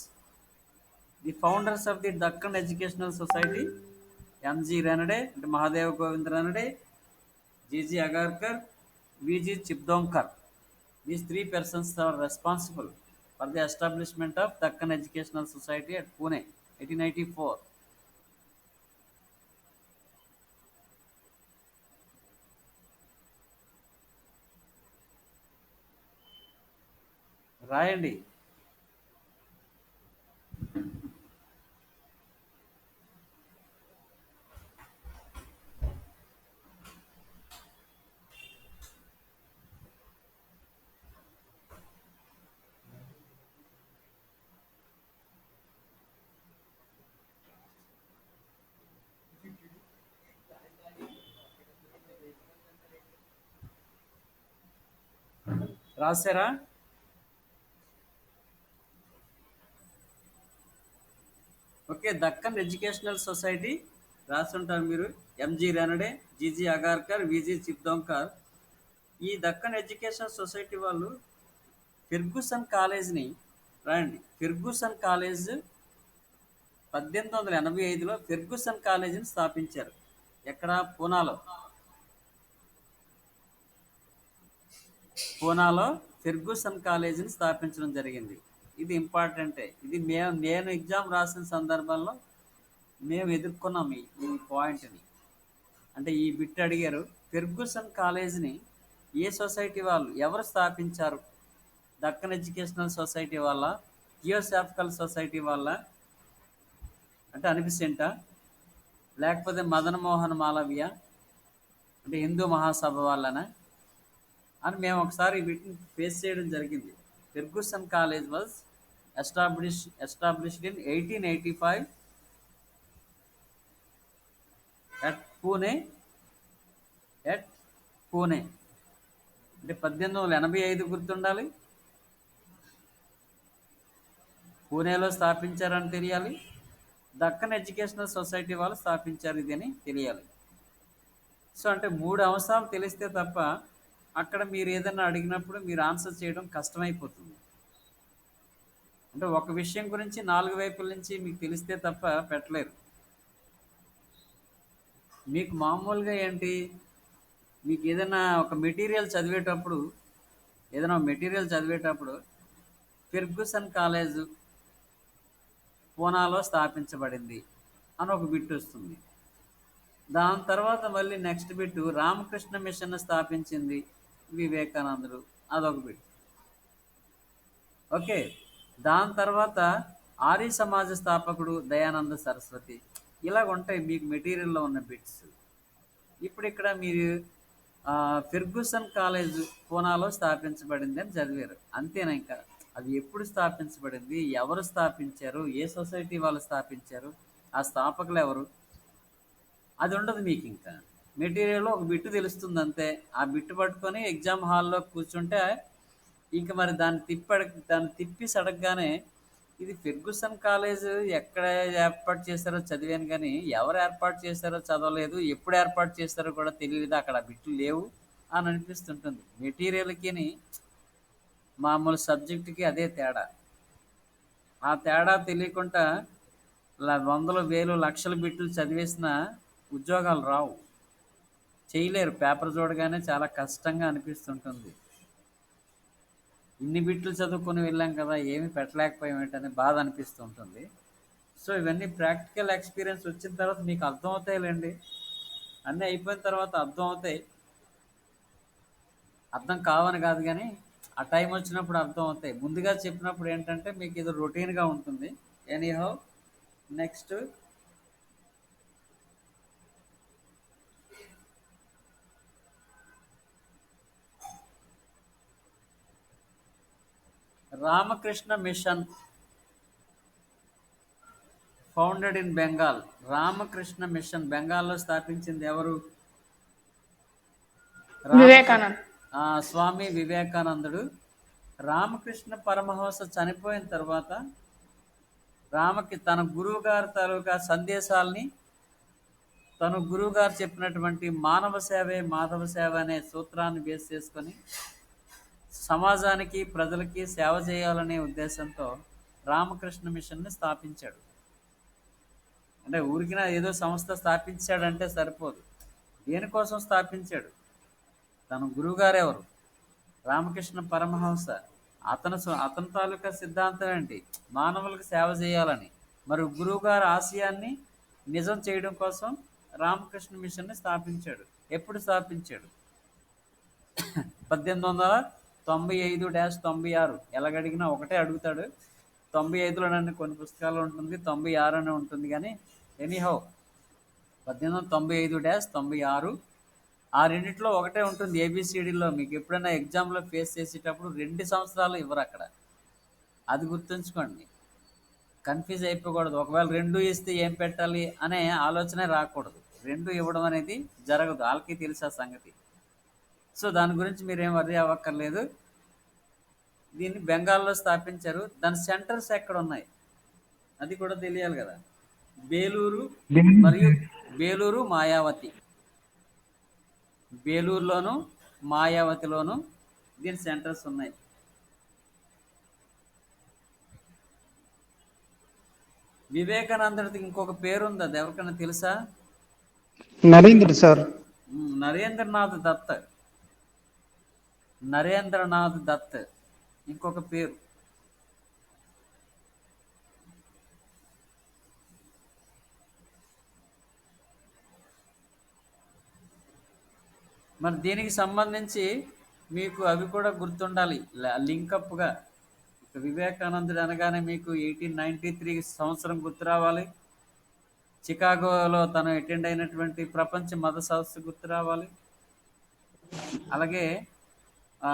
the founders of the Deccan Educational Society: M G Ranade అంటే Mahadeva Govind Ranade, G G Agarkar, V G Chiplunkar. These three persons are responsible for the establishment of Dakkan Educational Society at Pune, 1894. రాయండి. రాశారా? ఓకే. దక్కన్ ఎడ్యుకేషనల్ సొసైటీ రాసుంటారు మీరు. M G Ranade, G G Agarkar, V G Chiplunkar. ఈ Deccan Education Society వాళ్ళు Fergusson కాలేజ్ని, రాయండి, Fergusson college 1885లో Ferguson కాలేజీని స్థాపించారు. ఎక్కడ? పూనాలో. పూనాలో ఫెర్గుసన్ కాలేజీని స్థాపించడం జరిగింది. ఇది ఇంపార్టెంటే. ఇది నేను ఎగ్జామ్ రాసిన సందర్భంలో మేము ఎదుర్కొన్నాం ఈ పాయింట్ని. అంటే ఈ బిట్ అడిగారు. ఫెర్గుసన్ కాలేజ్ని ఏ సొసైటీ వాళ్ళు, ఎవరు స్థాపించారు? దక్కన్ ఎడ్యుకేషనల్ సొసైటీ వాళ్ళ, థియోసాఫికల్ సొసైటీ వాళ్ళ, అంటే అనిపిసెంటా, లేకపోతే మదన్ మోహన్ మాలవ్య అంటే హిందూ మహాసభ వాళ్ళనా అని మేము ఒకసారి వీటిని ఫేస్ చేయడం జరిగింది. Ferguson college was established in 1885 at Pune, at Pune. అంటే 1885 గుర్తుండాలి. పూణేలో స్థాపించారని తెలియాలి. దక్కన్ ఎడ్యుకేషనల్ సొసైటీ వాళ్ళు స్థాపించారు ఇది అని తెలియాలి. సో అంటే 3 అంశాలు తెలిస్తే తప్ప అక్కడ మీరు ఏదైనా అడిగినప్పుడు మీరు ఆన్సర్ చేయడం కష్టమైపోతుంది. అంటే ఒక విషయం గురించి 4 వైపుల నుంచి మీకు తెలిస్తే తప్ప పెట్టలేరు. మీకు మామూలుగా ఏంటి, మీకు ఏదైనా ఒక మెటీరియల్ చదివేటప్పుడు ఫెర్గుసన్ కాలేజ్ పూనాలో స్థాపించబడింది అని ఒక బిట్ వస్తుంది. దాని తర్వాత మళ్ళీ నెక్స్ట్ బిట్ రామకృష్ణ మిషన్ స్థాపించింది వివేకానందుడు, అదొక బిట్. ఓకే. దాని తర్వాత ఆర్య సమాజ స్థాపకుడు దయానంద సరస్వతి. ఇలాగ ఉంటాయి మీకు మెటీరియల్లో ఉన్న బిట్స్. ఇప్పుడు ఇక్కడ మీరు ఫెర్గుసన్ కాలేజ్ పూనాలో స్థాపించబడింది అని చదివారు, అంతేనా? ఇంకా అది ఎప్పుడు స్థాపించబడింది, ఎవరు స్థాపించారు, ఏ సొసైటీ వాళ్ళు స్థాపించారు, ఆ స్థాపకులు ఎవరు, అది ఉండదు మీకు. ఇంకా మెటీరియల్లో ఒక బిట్టు తెలుస్తుంది అంతే. ఆ బిట్టు పట్టుకొని ఎగ్జామ్ హాల్లో కూర్చుంటే ఇంకా మరి దాన్ని తిప్పి సడగ్గానే ఇది ఫెర్గుసన్ కాలేజ్ ఎక్కడ ఏర్పాటు చేశారో చదివాను కానీ ఎవరు ఏర్పాటు చేశారో చదవలేదు, ఎప్పుడు ఏర్పాటు చేశారో కూడా తెలియదు, అక్కడ బిట్లు లేవు అని అనిపిస్తుంటుంది. మెటీరియల్కి మామూలు సబ్జెక్టుకి అదే తేడా. ఆ తేడా తెలియకుండా వందలు వేలు లక్షల బిట్లు చదివేసిన ఉద్యోగాలు రావు, చేయలేరు. పేపర్ చూడగానే చాలా కష్టంగా అనిపిస్తుంటుంది. ఇన్ని బిట్లు చదువుకొని వెళ్ళాం కదా, ఏమి పెట్టలేకపోయామేంటనే బాధ అనిపిస్తుంటుంది. సో ఇవన్నీ ప్రాక్టికల్ ఎక్స్పీరియన్స్ వచ్చిన తర్వాత మీకు అర్థమవుతాయిలేండి. అన్నీ అయిపోయిన తర్వాత అర్థం అవుతాయి. అర్థం కావని కాదు కానీ ఆ టైం వచ్చినప్పుడు అర్థం అవుతాయి. ముందుగా చెప్పినప్పుడు ఏంటంటే మీకు ఇది రొటీన్‌గా ఉంటుంది. Anyhow next Ramakrishna mission founded in Bengal. Ramakrishna mission బెంగాల్లో స్థాపించింది ఎవరు? రామకృష్ణ వివేకానంద్. స్వామి వివేకానందుడు. రామకృష్ణ పరమహంస చనిపోయిన తర్వాత తన గురువు గారి తాలూకా సందేశాల్ని, తన గురువు గారు చెప్పినటువంటి మానవ సేవే మాధవ సేవ అనే సూత్రాన్ని బేస్ చేసుకొని సమాజానికి ప్రజలకి సేవ చేయాలనే ఉద్దేశంతో రామకృష్ణ మిషన్ని స్థాపించాడు. అంటే ఊరికిన ఏదో సంస్థ స్థాపించాడంటే సరిపోదు. దేనికోసం స్థాపించాడు? తన గురువుగారు ఎవరు? రామకృష్ణ పరమహంస. అతని తాలూకా సిద్ధాంతం ఏంటి? మానవులకు సేవ చేయాలని. మరి గురువుగారి ఆశయాన్ని నిజం చేయడం కోసం రామకృష్ణ మిషన్ని స్థాపించాడు. ఎప్పుడు స్థాపించాడు? 1895-96. ఎలాగడిగినా ఒకటే అడుగుతాడు. 95లో నన్ను కొన్ని పుస్తకాలు ఉంటుంది, 96 అని ఉంటుంది. కానీ ఎనీహౌ 1895-96. ఆ రెండిట్లో ఒకటే ఉంటుంది ఏబిసిడిలో. మీకు ఎప్పుడైనా ఎగ్జామ్లో ఫేస్ చేసేటప్పుడు 2 సంవత్సరాలు ఇవ్వరు అక్కడ. అది గుర్తుంచుకోండి. కన్ఫ్యూజ్ అయిపోకూడదు. ఒకవేళ 2 ఇస్తే ఏం పెట్టాలి అనే ఆలోచనే రాకూడదు. 2 ఇవ్వడం అనేది జరగదు. వాళ్ళకి తెలుసు ఆ సంగతి. సో దాని గురించి మీరేం వర్రీ అవ్వక్కర్లేదు. దీన్ని బెంగాల్లో స్థాపించారు. దాని సెంటర్స్ ఎక్కడ ఉన్నాయి అది కూడా తెలియాలి కదా. బేలూరు మరియు మాయావతి. బేలూరులోను మాయావతిలోను దీని సెంటర్స్ ఉన్నాయి. వివేకానందుడికి ఇంకొక పేరు ఉంది, అది ఎవరికైనా తెలుసా? నరేంద్ర సార్. నరేంద్రనాథ్ దత్. నరేంద్రనాథ్ దత్ ఇంకొక పేరు. మరి దీనికి సంబంధించి మీకు అవి కూడా గుర్తుండాలి లింకప్గా. వివేకానందుడు అనగానే మీకు 1893 సంవత్సరం గుర్తు రావాలి. చికాగోలో తను అటెండ్ అయినటువంటి ప్రపంచ మత సదస్సు గుర్తు రావాలి. అలాగే ఆ,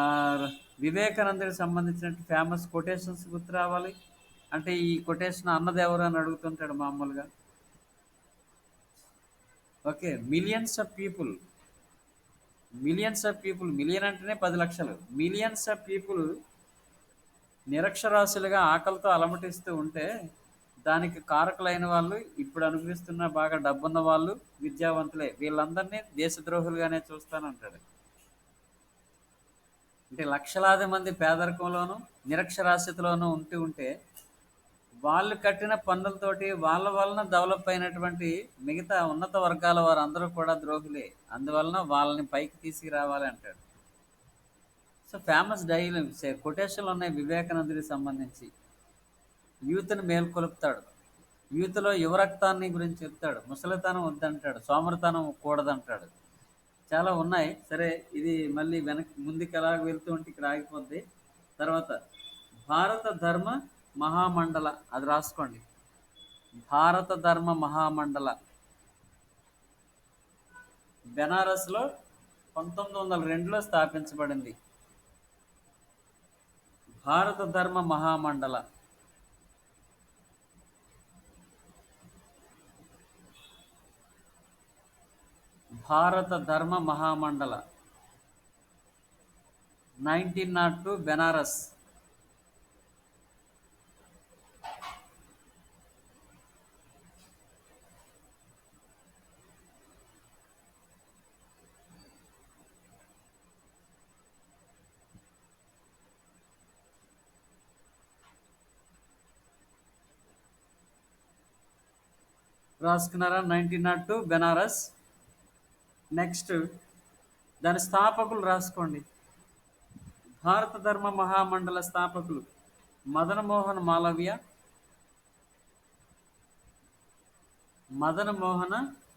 వివేకానందుడికి సంబంధించిన ఫేమస్ కొటేషన్స్ గుర్తు రావాలి. అంటే ఈ కొటేషన్ అన్నది ఎవరు అని అడుగుతుంటాడు మామూలుగా. Okay, millions of people, million అంటేనే 10 లక్షలు. మిలియన్స్ ఆఫ్ పీపుల్ నిరక్షరాస్యులుగా ఆకలితో అలమటిస్తూ ఉంటే దానికి కారకులైన వాళ్ళు ఇప్పుడు అనుభవిస్తున్న బాగా డబ్బున్న వాళ్ళు, విద్యావంతులే. వీళ్ళందరినీ దేశద్రోహులుగానే చూస్తానంటాడు. అంటే లక్షలాది మంది పేదరికంలోనూ నిరక్షరాస్యతలోనూ ఉంటే వాళ్ళు కట్టిన పన్నులతోటి వాళ్ళ వలన డెవలప్ అయినటువంటి మిగతా ఉన్నత వర్గాల వారు అందరూ కూడా ద్రోహులే. అందువలన వాళ్ళని పైకి తీసుకురావాలి అంటాడు. సో ఫేమస్ కొటేషన్లు ఉన్నాయి వివేకానందుడికి సంబంధించి. యూత్ని మేల్కొలుపుతాడు. యూత్లో యువరక్తాన్ని గురించి చెప్తాడు. ముసలితనం వద్దంటాడు, సోమరితనం కూడదంటాడు. చాలా ఉన్నాయి. సరే, ఇది మళ్ళీ ముందుకు ఎలాగ వెళ్తూ ఉంటే ఇక్కడ ఆగిపోద్ది. తర్వాత భారత ధర్మ మహామండల, అది రాసుకోండి. భారత ధర్మ మహామండల బెనారస్లో 1902లో స్థాపించబడింది. భారత ధర్మ మహామండల. భారత ధర్మ మహామండల 1902 బెనారస్. రాసుకున్నారా? 1902 బెనారస్. నెక్స్ట్ దాని స్థాపకులు రాసుకోండి. భారత ధర్మ మహామండల స్థాపకులు మదన మోహన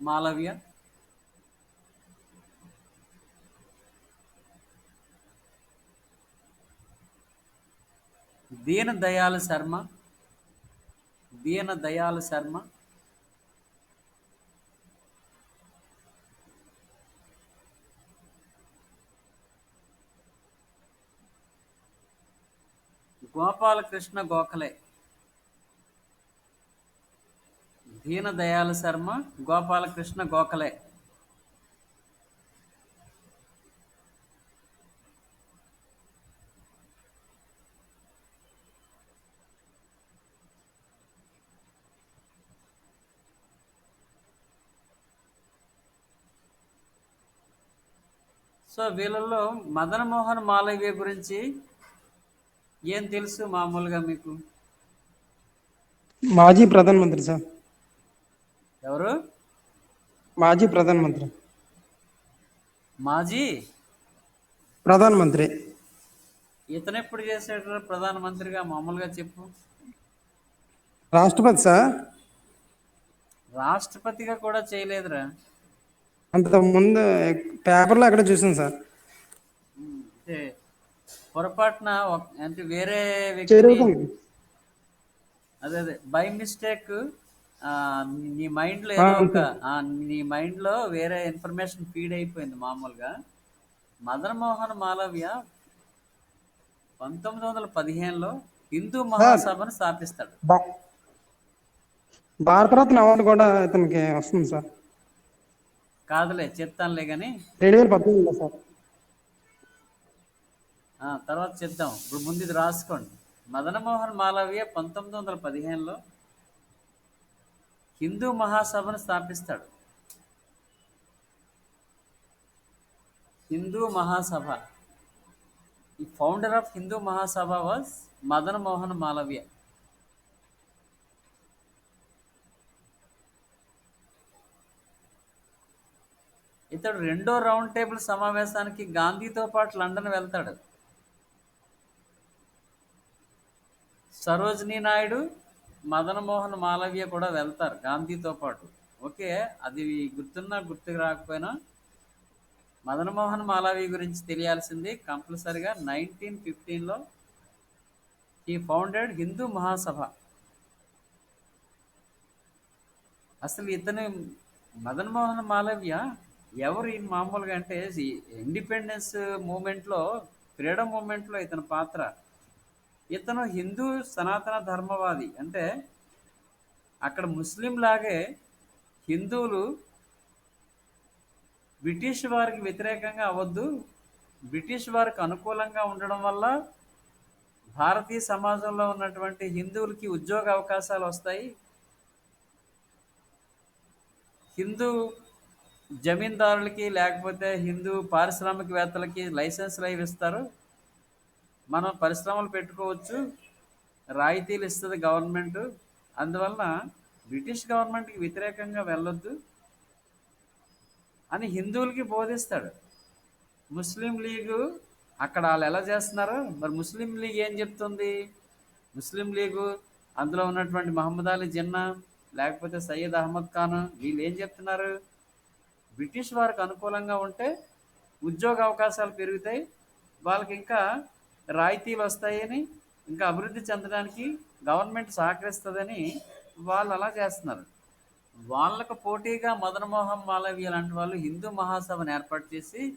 మాలవ్య. దీన దయాళ్ శర్మ, దీన దయాళ్ శర్మ, గోపాలకృష్ణ గోఖలే. దీన దయాళ్ శర్మ, గోపాలకృష్ణ గోఖలే. సో వీళ్ళల్లో మదన్ మోహన్ మాలవ్య గురించి ఏం తెలుసు మామూలుగా మీకు? మాజీ ప్రధానమంత్రి సార్. ఎవరు? మాజీ ప్రధానమంత్రి. మాజీ ప్రధానమంత్రి. ఇతను ఎప్పుడు చేశాడు ప్రధానమంత్రిగా మామూలుగా చెప్పు. రాష్ట్రపతి సార్. రాష్ట్రపతిగా కూడా చేయలేదురా. అంత ముందు పేపర్లో అక్కడ చూసాను సార్. అంటే పొరపాటున అంటే వేరే వ్యక్తిని, జరుగుతుంది. అదే అదే బై మిస్టేక్ నీ మైండ్లో ఆ, ఏదో ఒక అంతే. నీ మైండ్లో వేరే ఇన్ఫర్మేషన్ ఫీడ్ అయిపోయింది మామూలుగా. మదన్ మోహన్ మాలవ్య 1915లో హిందూ సార్ మహాసభను స్థాపిస్తాడు. భా- భారతరత్న అవార్డు కూడా ఇతనికి వస్తుంది సార్. కాదులే చెప్తానులే కానీ 2018లో సార్. తర్వాత చెప్దాం. ఇప్పుడు ముందు ఇది రాసుకోండి. మదన్ మోహన్ మాలవ్య 1915లో హిందూ మహాసభను స్థాపిస్తాడు. హిందూ మహాసభ. ఈ founder of Hindu Mahasabha was Madan Mohan Malaviya. ఇతడు రెండో రౌండ్ టేబుల్ సమావేశానికి గాంధీతో పాటు లండన్ వెళ్తాడు. సరోజినీ నాయుడు, మదన్ మోహన్ మాలవ్య కూడా వెళ్తారు గాంధీతో పాటు. ఓకే, అది గుర్తున్నా గుర్తుకు రాకపోయినా మదన్ మోహన్ మాలవ్య గురించి తెలియాల్సింది కంపల్సరిగా. 1915లో ఈ ఫౌండెడ్ హిందూ మహాసభ. అసలు ఇతను మదన్ మోహన్ మాలవ్య ఎవరు ఈ మామూలుగా అంటే ఇండిపెండెన్స్ మూమెంట్లో, ఫ్రీడమ్ మూమెంట్లో ఇతని పాత్ర. ఇతను హిందూ సనాతన ధర్మవాది. అంటే అక్కడ ముస్లిం లాగే హిందువులు బ్రిటిష్ వారికి వ్యతిరేకంగా అవ్వద్దు, బ్రిటిష్ వారికి అనుకూలంగా ఉండడం వల్ల భారతీయ సమాజంలో ఉన్నటువంటి హిందువులకి ఉద్యోగ అవకాశాలు వస్తాయి, హిందూ జమీందారులకి లేకపోతే హిందూ పారిశ్రామికవేత్తలకి లైసెన్స్లు అవి ఇస్తారు, మనం పరిశ్రమలు పెట్టుకోవచ్చు, రాయితీలు ఇస్తుంది గవర్నమెంట్, అందువలన బ్రిటిష్ గవర్నమెంట్కి వ్యతిరేకంగా వెళ్ళొద్దు అని హిందువులకి బోధిస్తాడు. ముస్లిం లీగు అక్కడ వాళ్ళు ఎలా చేస్తున్నారు మరి? ముస్లిం లీగ్ ఏం చెప్తుంది? ముస్లిం లీగు అందులో ఉన్నటువంటి మహమ్మద్ అలీ జిన్నా లేకపోతే సయ్యద్ అహ్మద్ ఖాన్ వీళ్ళు ఏం చెప్తున్నారు? బ్రిటిష్ వారికి అనుకూలంగా ఉంటే ఉద్యోగ అవకాశాలు పెరుగుతాయి, వాళ్ళకి ఇంకా రాయితీలు వస్తాయని, ఇంకా అభివృద్ధి చెందడానికి గవర్నమెంట్ సహకరిస్తుందని వాళ్ళు అలా చేస్తున్నారు. వాళ్ళకు పోటీగా మదన్ మోహన్ మాలవ్య లాంటి వాళ్ళు హిందూ మహాసభను ఏర్పాటు చేసి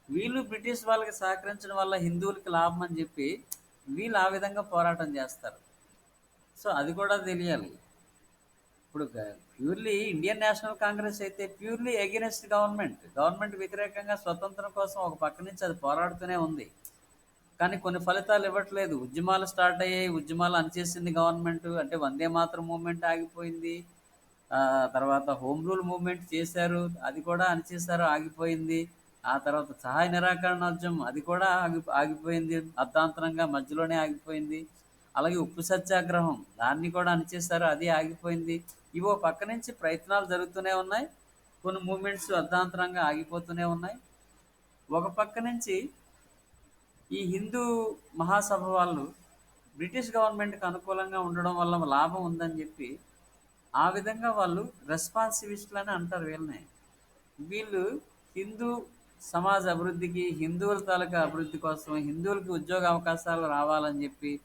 వీళ్ళు బ్రిటిష్ వాళ్ళకి సహకరించడం వల్ల హిందువులకి లాభం అని చెప్పి వీళ్ళు ఆ విధంగా పోరాటం చేస్తారు. సో అది కూడా తెలియాలి. ఇప్పుడు ప్యూర్లీ ఇండియన్ నేషనల్ కాంగ్రెస్ అయితే ప్యూర్లీ ఎగెనెస్ట్ గవర్నమెంట్, గవర్నమెంట్ వ్యతిరేకంగా స్వతంత్రం కోసం ఒక పక్క నుంచి అది పోరాడుతూనే ఉంది. కానీ కొన్ని ఫలితాలు ఇవ్వట్లేదు. ఉద్యమాలు స్టార్ట్ అయ్యాయి, ఉద్యమాలు అణచేసింది గవర్నమెంట్. అంటే వందే మాతరం మూమెంట్ ఆగిపోయింది, తర్వాత హోమ్ రూల్ మూమెంట్ చేశారు, అది కూడా అణచేశారు, ఆగిపోయింది. ఆ తర్వాత సహాయ నిరాకరణోద్యమం అది కూడా ఆగిపోయింది, అర్ధాంతరంగా మధ్యలోనే ఆగిపోయింది. అలాగే ఉప్పు సత్యాగ్రహం దాన్ని కూడా అణచేశారు, అది ఆగిపోయింది. ఇవో పక్క నుంచి ప్రయత్నాలు జరుగుతూనే ఉన్నాయి, కొన్ని మూమెంట్స్ అర్ధాంతరంగా ఆగిపోతూనే ఉన్నాయి. ఒక పక్క నుంచి ఈ హిందూ మహాసభ వాళ్ళు బ్రిటిష్ గవర్నమెంట్కి అనుకూలంగా ఉండడం వల్ల లాభం ఉందని చెప్పి ఆ విధంగా వాళ్ళు రెస్పాన్సివిస్టులు అని అంటారు వీళ్ళని. వీళ్ళు హిందూ సమాజ అభివృద్ధికి, హిందువుల తాలూకా అభివృద్ధి కోసం, హిందువులకి ఉద్యోగ అవకాశాలు రావాలని చెప్పి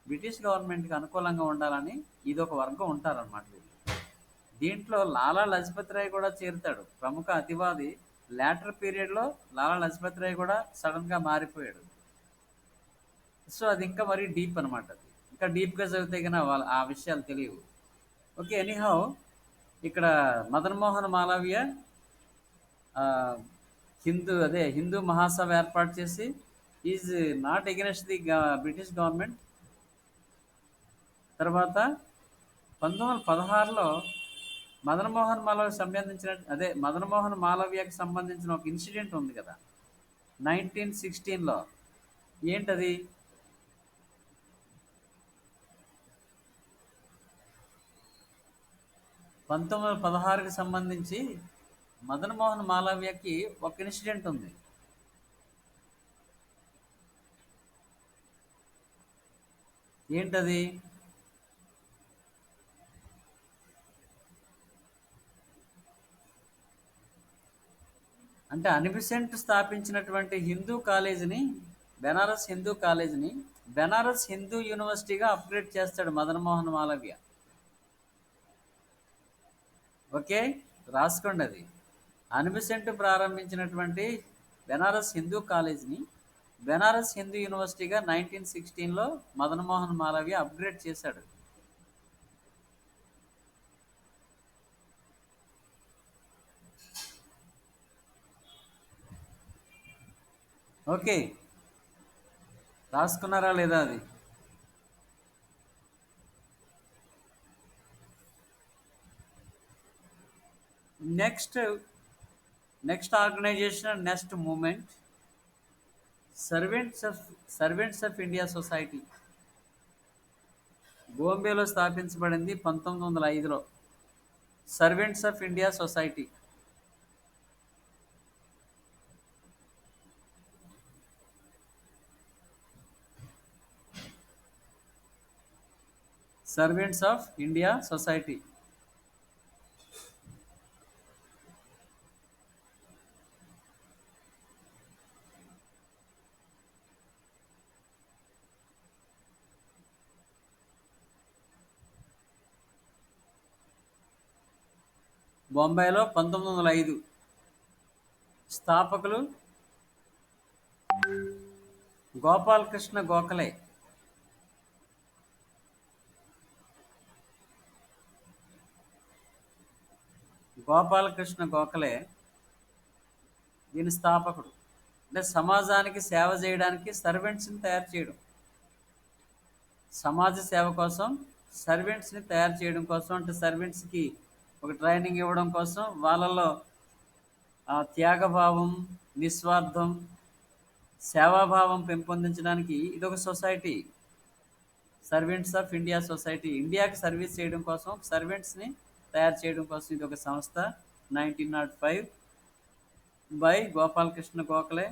బ్రిటిష్ గవర్నమెంట్కి అనుకూలంగా ఉండాలని ఇదొక వర్గం ఉంటారన్నమాట వీళ్ళు. దీంట్లో లాలా లజపత్ రాయ్ కూడా చేరుతాడు, ప్రముఖ అతివాది. లేటర్ పీరియడ్లో లాలా లజపత్ రాయ్ కూడా సడన్గా మారిపోయాడు. సో అది ఇంకా మరీ డీప్ అనమాట. అది ఇంకా డీప్గా చదివితే కన్నా ఆ విషయాలు తెలియవు. ఓకే, ఎనీహౌ ఇక్కడ మదన్ మోహన్ మాలవ్య ఆ, హిందూ మహాసభ ఏర్పాటు చేసి is not against the British government. తర్వాత 1916లో మదన్ మోహన్ మాలవ్యకి సంబంధించిన ఒక ఇన్సిడెంట్ ఉంది కదా 1916లో. ఏంటది? 1916కి సంబంధించి మదన్ మోహన్ మాలవ్యకి ఒక ఇన్సిడెంట్ ఉంది. ఏంటది? అంటే అనిబిసెంట్ స్థాపించినటువంటి బెనారస్ హిందూ కాలేజీని బెనారస్ హిందూ యూనివర్సిటీగా అప్గ్రేడ్ చేస్తాడు మదన్ మోహన్ మాలవ్య. ఓకే, రాసుకోండి అది. అనిబిసెంట్ ప్రారంభించినటువంటి బెనారస్ హిందూ కాలేజీని బెనారస్ హిందూ యూనివర్సిటీగా 1916లో మదన్ మోహన్ మాలవ్య అప్గ్రేడ్ చేశాడు. ఓకే, రాసుకున్నారా లేదా అది? Next organisation, next movement, Servants of India Society. బాంబేలో స్థాపించబడింది 1905లో. Servants of India Society. Servants of India Society. బొంబాయిలో 1905. స్థాపకులు గోపాలకృష్ణ గోఖలే. గోపాలకృష్ణ గోఖలే దీని స్థాపకుడు. అంటే సమాజానికి సేవ చేయడానికి సర్వెంట్స్ని తయారు చేయడం, సమాజ సేవ కోసం సర్వెంట్స్ని తయారు చేయడం కోసం, అంటే సర్వెంట్స్కి ఒక ట్రైనింగ్ ఇవ్వడం కోసం, వాళ్ళలో త్యాగభావం, నిస్వార్థం, సేవాభావం పెంపొందించడానికి ఇదొక society. Servants of India society ఇండియాకి సర్వీస్ చేయడం కోసం, సర్వెంట్స్ని తయారు చేయడం కోసం ఇది ఒక సంస్థ. 1905 బై గోపాలకృష్ణ గోఖలే.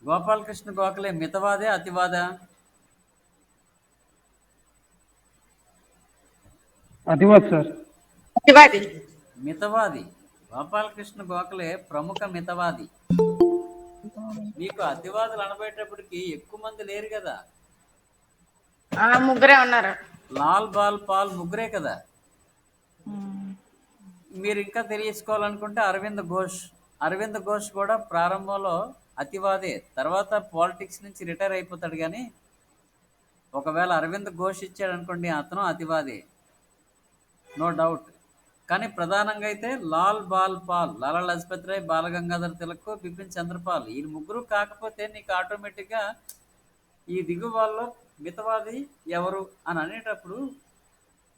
గోపాలకృష్ణ గోఖలే మితవాదే అతివాదా? అతివాద్ సార్. మితవాది. గోపాలకృష్ణ గోఖలే ప్రముఖ మితవాది. మీకు అతివాదులు అనబోయేటప్పటికి ఎక్కువ మంది లేరు కదా, ముగ్గురే ఉన్నారు. లాల్ బాల్ పాల్ ముగ్గురే కదా. మీరు ఇంకా తెలియచుకోవాలనుకుంటే అరవింద్ ఘోష్ కూడా ప్రారంభంలో అతివాదే, తర్వాత పాలిటిక్స్ నుంచి రిటైర్ అయిపోతాడు. కానీ ఒకవేళ అరవింద్ ఘోష్ ఇచ్చాడు అనుకోండి, అతను అతివాదే, నో డౌట్. కానీ ప్రధానంగా అయితే లాల్ బాల్ పాల్, లాలా లజపత్ రాయ్, బాలగంగాధర్ తిలక్, బిపిన్ చంద్రపాల్, ఈ ముగ్గురు కాకపోతే నీకు ఆటోమేటిక్గా ఈ దిగు వాళ్ళలో మితవాది ఎవరు అని అనేటప్పుడు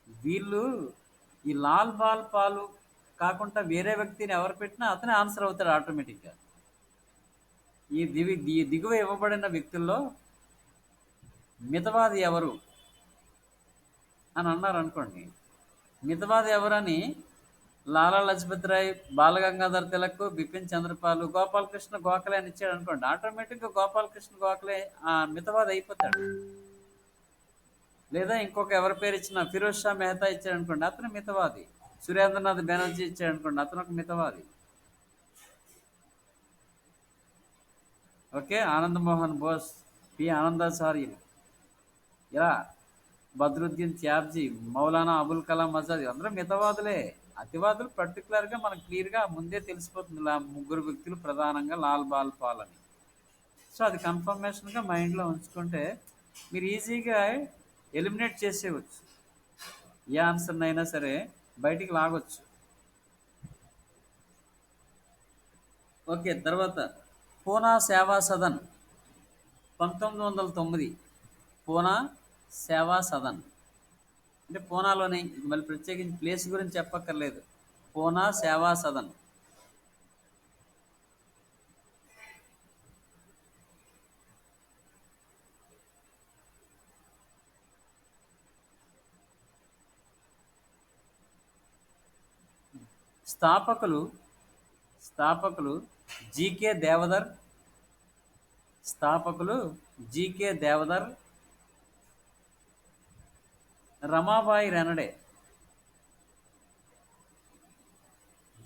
వీళ్ళు ఈ లాల్ బాల్ పాలు కాకుండా వేరే వ్యక్తిని ఎవరు పెట్టినా అతనే ఆన్సర్ అవుతాడు ఆటోమేటిక్గా. ఈ దిగువ ఇవ్వబడిన వ్యక్తుల్లో మితవాది ఎవరు అని అన్నారు అనుకోండి, మితవాది ఎవరని లాలా లజపత్ రాయ్, బాలగంగాధర్ తిలక్, బిపిన్ చంద్రపాల్, గోపాలకృష్ణ గోఖలే అని ఇచ్చాడు అనుకోండి, ఆటోమేటిక్గా గోపాలకృష్ణ గోఖలే మితవాది అయిపోతాడు. లేదా ఇంకొక ఎవరి పేరు ఇచ్చిన ఫిరోజ్ షా మెహతా ఇచ్చాడు అనుకోండి, అతను మితవాది. సురేంద్రనాథ్ బెనర్జీ ఇచ్చాడు అనుకోండి, అతను ఒక మితవాది. ఓకే, ఆనంద్ మోహన్ బోస్, పి ఆనందాచార్యులు, ఇలా బద్రుద్దీన్ త్యాబ్జీ, మౌలానా అబుల్ కలాం ఆజాద్ అందరూ మితవాదులే. అతివాదులు పర్టికులర్గా మనకు క్లియర్గా ముందే తెలిసిపోతుంది, ముగ్గురు వ్యక్తులు ప్రధానంగా లాల్ బాల్ పాల్ అని. సో అది కన్ఫర్మేషన్గా మైండ్లో ఉంచుకుంటే మీరు ఈజీగా ఎలిమినేట్ చేసేయవచ్చు, ఏ ఆన్సర్ని అయినా సరే బయటికి లాగొచ్చు. ఓకే, తర్వాత పూనా సేవా సదన్ 1909. పూనా సేవా సదన్ అంటే పూనాలోని, మళ్ళీ ప్రత్యేకించి ప్లేస్ గురించి చెప్పక్కర్లేదు, పూనా సేవా సదన్. స్థాపకులు స్థాపకులు జీకే దేవదర్, స్థాపకులు జీకే దేవదర్, రమాబాయి రెనడే.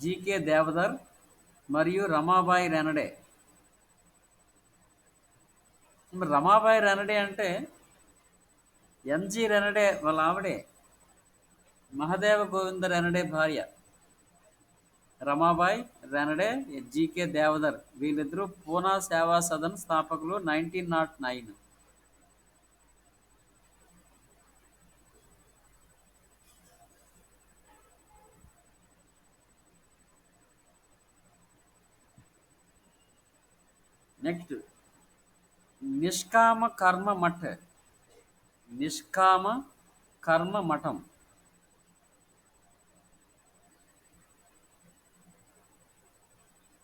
జీకే దేవదర్ మరియు రమాబాయి రెనడే. మరి రమాబాయి రెనడే అంటే ఎంజి రెనడే వాళ్ళ ఆవిడే, మహదేవ గోవింద రెనడే భార్య. రమాబాయి రెనడే, జీకే దేవదర్ వీళ్ళిద్దరూ పూనా సేవా సదన్ స్థాపకులు 1909. నెక్స్ట్ నిష్కామ కర్మ మఠ్, నిష్కామ కర్మ మఠం.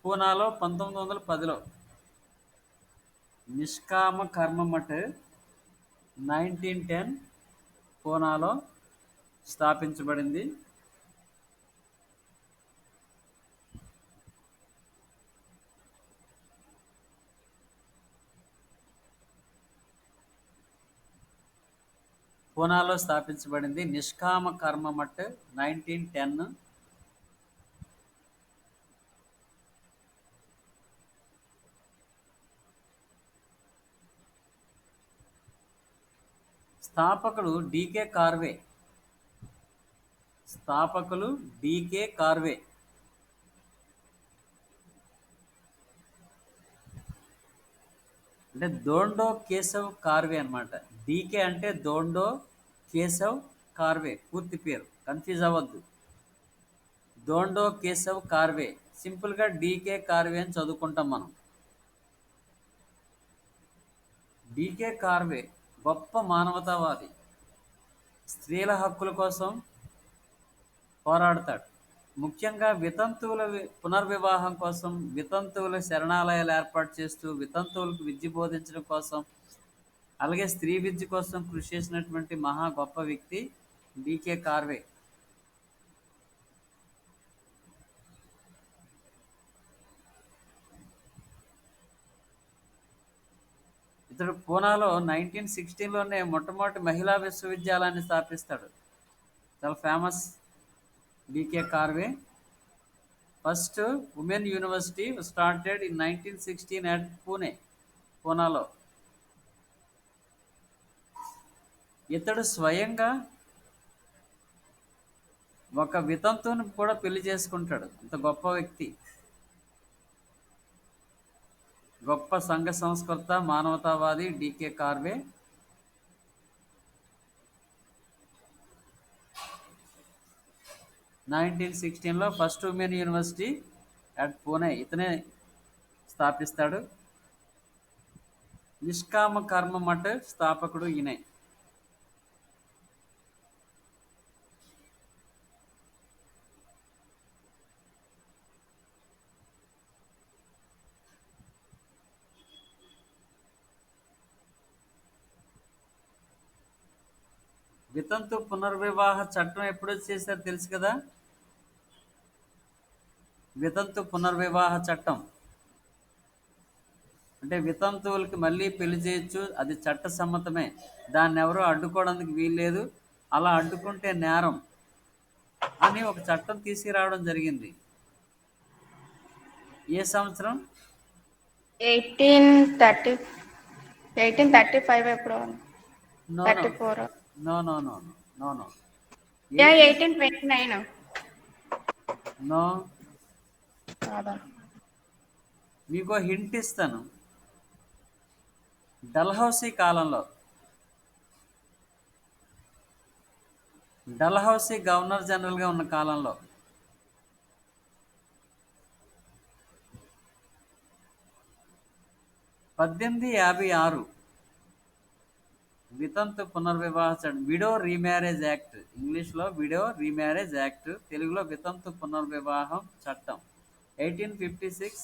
పూనాలో 1910లో. నిష్కామ కర్మ మఠ్ 1910 పూనాలో స్థాపించబడింది. పూనాలో స్థాపించబడింది నిష్కామ కర్మ మఠ్ 1910. స్థాపకులు డికే కార్వే, స్థాపకులు డికే కార్వే. అంటే దోండో కేశవ్ కార్వే అన్నమాట. డీకే అంటే దోండో కేశవ్ కార్వే, పూర్తి పేరు కన్ఫ్యూజ్ అవ్వద్దు. దోండో కేశవ్ కార్వే, సింపుల్గా డీకే కార్వే అని చదువుకుంటాం మనం. డీకే కార్వే గొప్ప మానవతావాది, స్త్రీల హక్కుల కోసం పోరాడతాడు. ముఖ్యంగా వితంతువుల పునర్వివాహం కోసం, వితంతువుల శరణాలయాలు ఏర్పాటు చేస్తూ వితంతువులకు విద్య బోధించడం కోసం, అలాగే స్త్రీ విద్య కోసం కృషి చేసినటువంటి మహా గొప్ప వ్యక్తి డీకే కార్వే. ఇతడు పూనాలో 1916లోనే మొట్టమొదటి మహిళా విశ్వవిద్యాలయాన్ని స్థాపిస్తాడు. చాలా famous D K Karve. First women university started in 1916 at Pune, పూనాలో. ఇతడు స్వయంగా ఒక వితంతువుని కూడా పెళ్లి చేసుకుంటాడు. అంత గొప్ప వ్యక్తి, గొప్ప సంఘ సంస్కర్త, మానవతావాది డీకే కార్వే. 1916లో first women university at Pune ఇతనే స్థాపిస్తాడు. నిష్కామ కర్మ మఠ్ స్థాపకుడు ఈయనే. వితంతు పునర్వివాహ చట్టం ఎప్పుడు చేశారు తెలుసు కదా. వితంతు పునర్వివాహ చట్టం అంటే వితంతువులకి మళ్ళీ పెళ్లి చేయొచ్చు, అది చట్ట సమ్మతమే, దాన్ని ఎవరూ అడ్డుకోవడానికి వీల్లేదు, అలా అడ్డుకుంటే నేరం అని ఒక చట్టం తీసుకురావడం జరిగింది. ఏ సంవత్సరం? 1835 ఎప్పుడో. No no 34. No no no no no Yeah, 18 1829. No. కాదా? మీకు హింట్ ఇస్తాను. డల్హౌసీ కాలంలో, డల్హౌసీ గవర్నర్ జనరల్గా ఉన్న కాలంలో 1856 వితంతు పునర్వివాహ చట్టం, విడో రీమ్యారేజ్ యాక్ట్. ఇంగ్లీష్లో విడో రీమ్యారేజ్ యాక్ట్, తెలుగులో వితంతు పునర్వివాహం చట్టం. 1856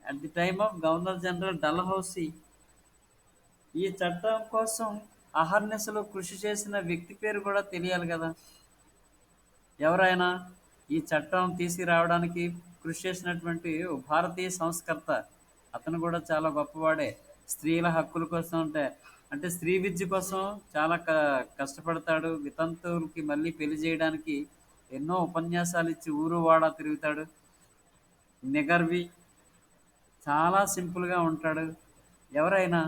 at the time of governor general Dalhousie. ఈ చట్టం కోసం అహర్నిశలు కృషి చేసిన వ్యక్తి పేరు కూడా తెలియాలి కదా. ఎవరైనా ఈ చట్టం తీసుకురావడానికి కృషి చేసినటువంటి ఓ భారతీయ సంస్కర్త, అతను కూడా చాలా గొప్పవాడే. స్త్రీల హక్కుల కోసం అంటే స్త్రీ విద్య కోసం చాలా కష్టపడతాడు. వితంతువులకి మళ్ళీ పెళ్లి చేయడానికి ఎన్నో ఉపన్యాసాలు ఇచ్చి ఊరు వాడ తిరుగుతాడు. నిగర్వి చాలా సింపుల్గా ఉంటాడు. ఎవరైనా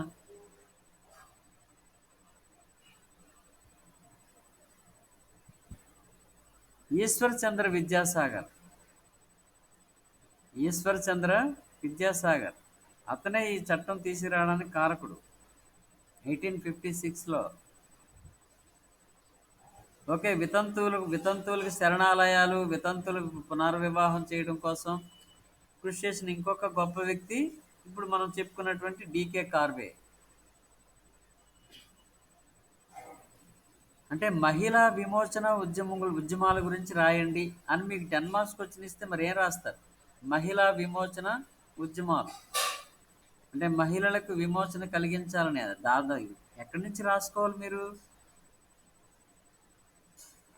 ఈశ్వర్ చంద్ర విద్యాసాగర్, ఈశ్వర్ చంద్ర విద్యాసాగర్ అతనే ఈ చట్టం తీసుకురావడానికి కారకుడు 1856లో. ఓకే, వితంతువులకు శరణాలయాలు, వితంతువులకు పునర్వివాహం చేయడం కోసం కృషి చేసిన ఇంకొక గొప్ప వ్యక్తి ఇప్పుడు మనం చెప్పుకున్నటువంటి డికే కార్వే. అంటే మహిళా విమోచన ఉద్యమాల గురించి రాయండి అని మీకు 10 మార్క్స్ క్వశ్చన్ ఇస్తే మరి ఏం రాస్తారు? మహిళా విమోచన ఉద్యమాలు అంటే మహిళలకు విమోచన కలిగించాలని దాదాపు ఎక్కడి నుంచి రాసుకోవాలి మీరు?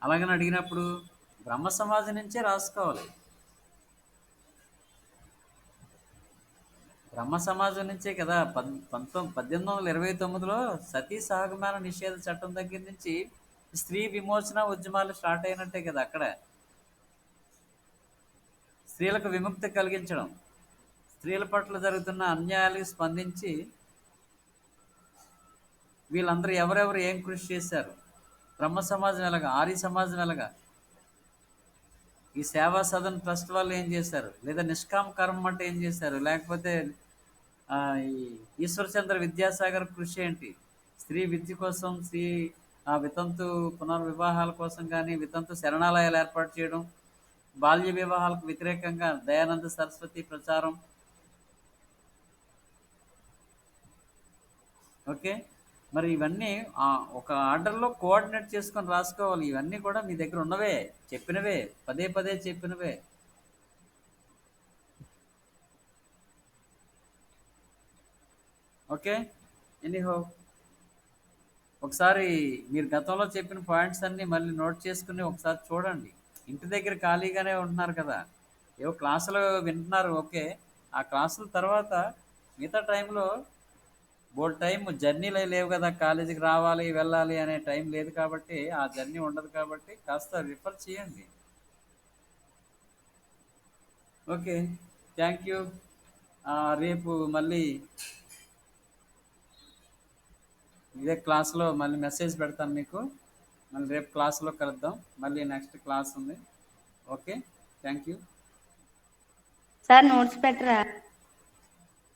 అలాగని అడిగినప్పుడు బ్రహ్మ సమాజం నుంచే రాసుకోవాలి. బ్రహ్మ సమాజం నుంచే కదా. 1829లో సతీ సహగమన నిషేధ చట్టం దగ్గర నుంచి స్త్రీ విమోచన ఉద్యమాలు స్టార్ట్ అయినట్టే కదా. అక్కడ స్త్రీలకు విముక్తి కలిగించడం, స్త్రీల పట్ల జరుగుతున్న అన్యాయాలకు స్పందించి వీళ్ళందరూ ఎవరెవరు ఏం కృషి చేశారు, బ్రహ్మ సమాజం ఎలాగా, ఆర్య సమాజం ఎలాగా, ఈ సేవా సదన్ ట్రస్ట్ వాళ్ళు ఏం చేశారు, లేదా నిష్కామ కర్మ అంటే ఏం చేశారు, లేకపోతే ఈ ఈశ్వరచంద్ర విద్యాసాగర్ కృషి ఏంటి, స్త్రీ విద్య కోసం, స్త్రీ వితంతు పునర్వివాహాల కోసం కానీ, వితంతు శరణాలయాలు ఏర్పాటు చేయడం, బాల్య వివాహాలకు వ్యతిరేకంగా దయానంద సరస్వతి ప్రచారం. ఓకే, మరి ఇవన్నీ ఒక ఆర్డర్లో కోఆర్డినేట్ చేసుకొని రాసుకోవాలి. ఇవన్నీ కూడా మీ దగ్గర ఉన్నవే, చెప్పినవే, పదే పదే చెప్పినవే. ఓకే, ఎనీహో ఒకసారి మీరు గతంలో చెప్పిన పాయింట్స్ అన్నీ మళ్ళీ నోట్ చేసుకుని ఒకసారి చూడండి. ఇంటి దగ్గర ఖాళీగానే ఉంటున్నారు కదా, ఏవో క్లాసులు వింటున్నారు. ఓకే, ఆ క్లాసుల తర్వాత మిగతా టైంలో బోల్ టైం జర్నీలు లేవు కదా, కాలేజీకి రావాలి వెళ్ళాలి అనే టైం లేదు కాబట్టి, ఆ జర్నీ ఉండదు కాబట్టి కాస్త రిఫర్ చేయండి. Okay, thank you. రేపు మళ్ళీ ఇదే క్లాస్లో మళ్ళీ మెసేజ్ పెడతాను మీకు. మళ్ళీ రేపు క్లాస్లో కలుద్దాం. మళ్ళీ నెక్స్ట్ క్లాస్ ఉంది. Okay, thank you. Sir notes పెట్టరా?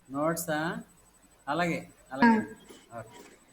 నోట్సా? అలాగే అలాగే. ఓకే.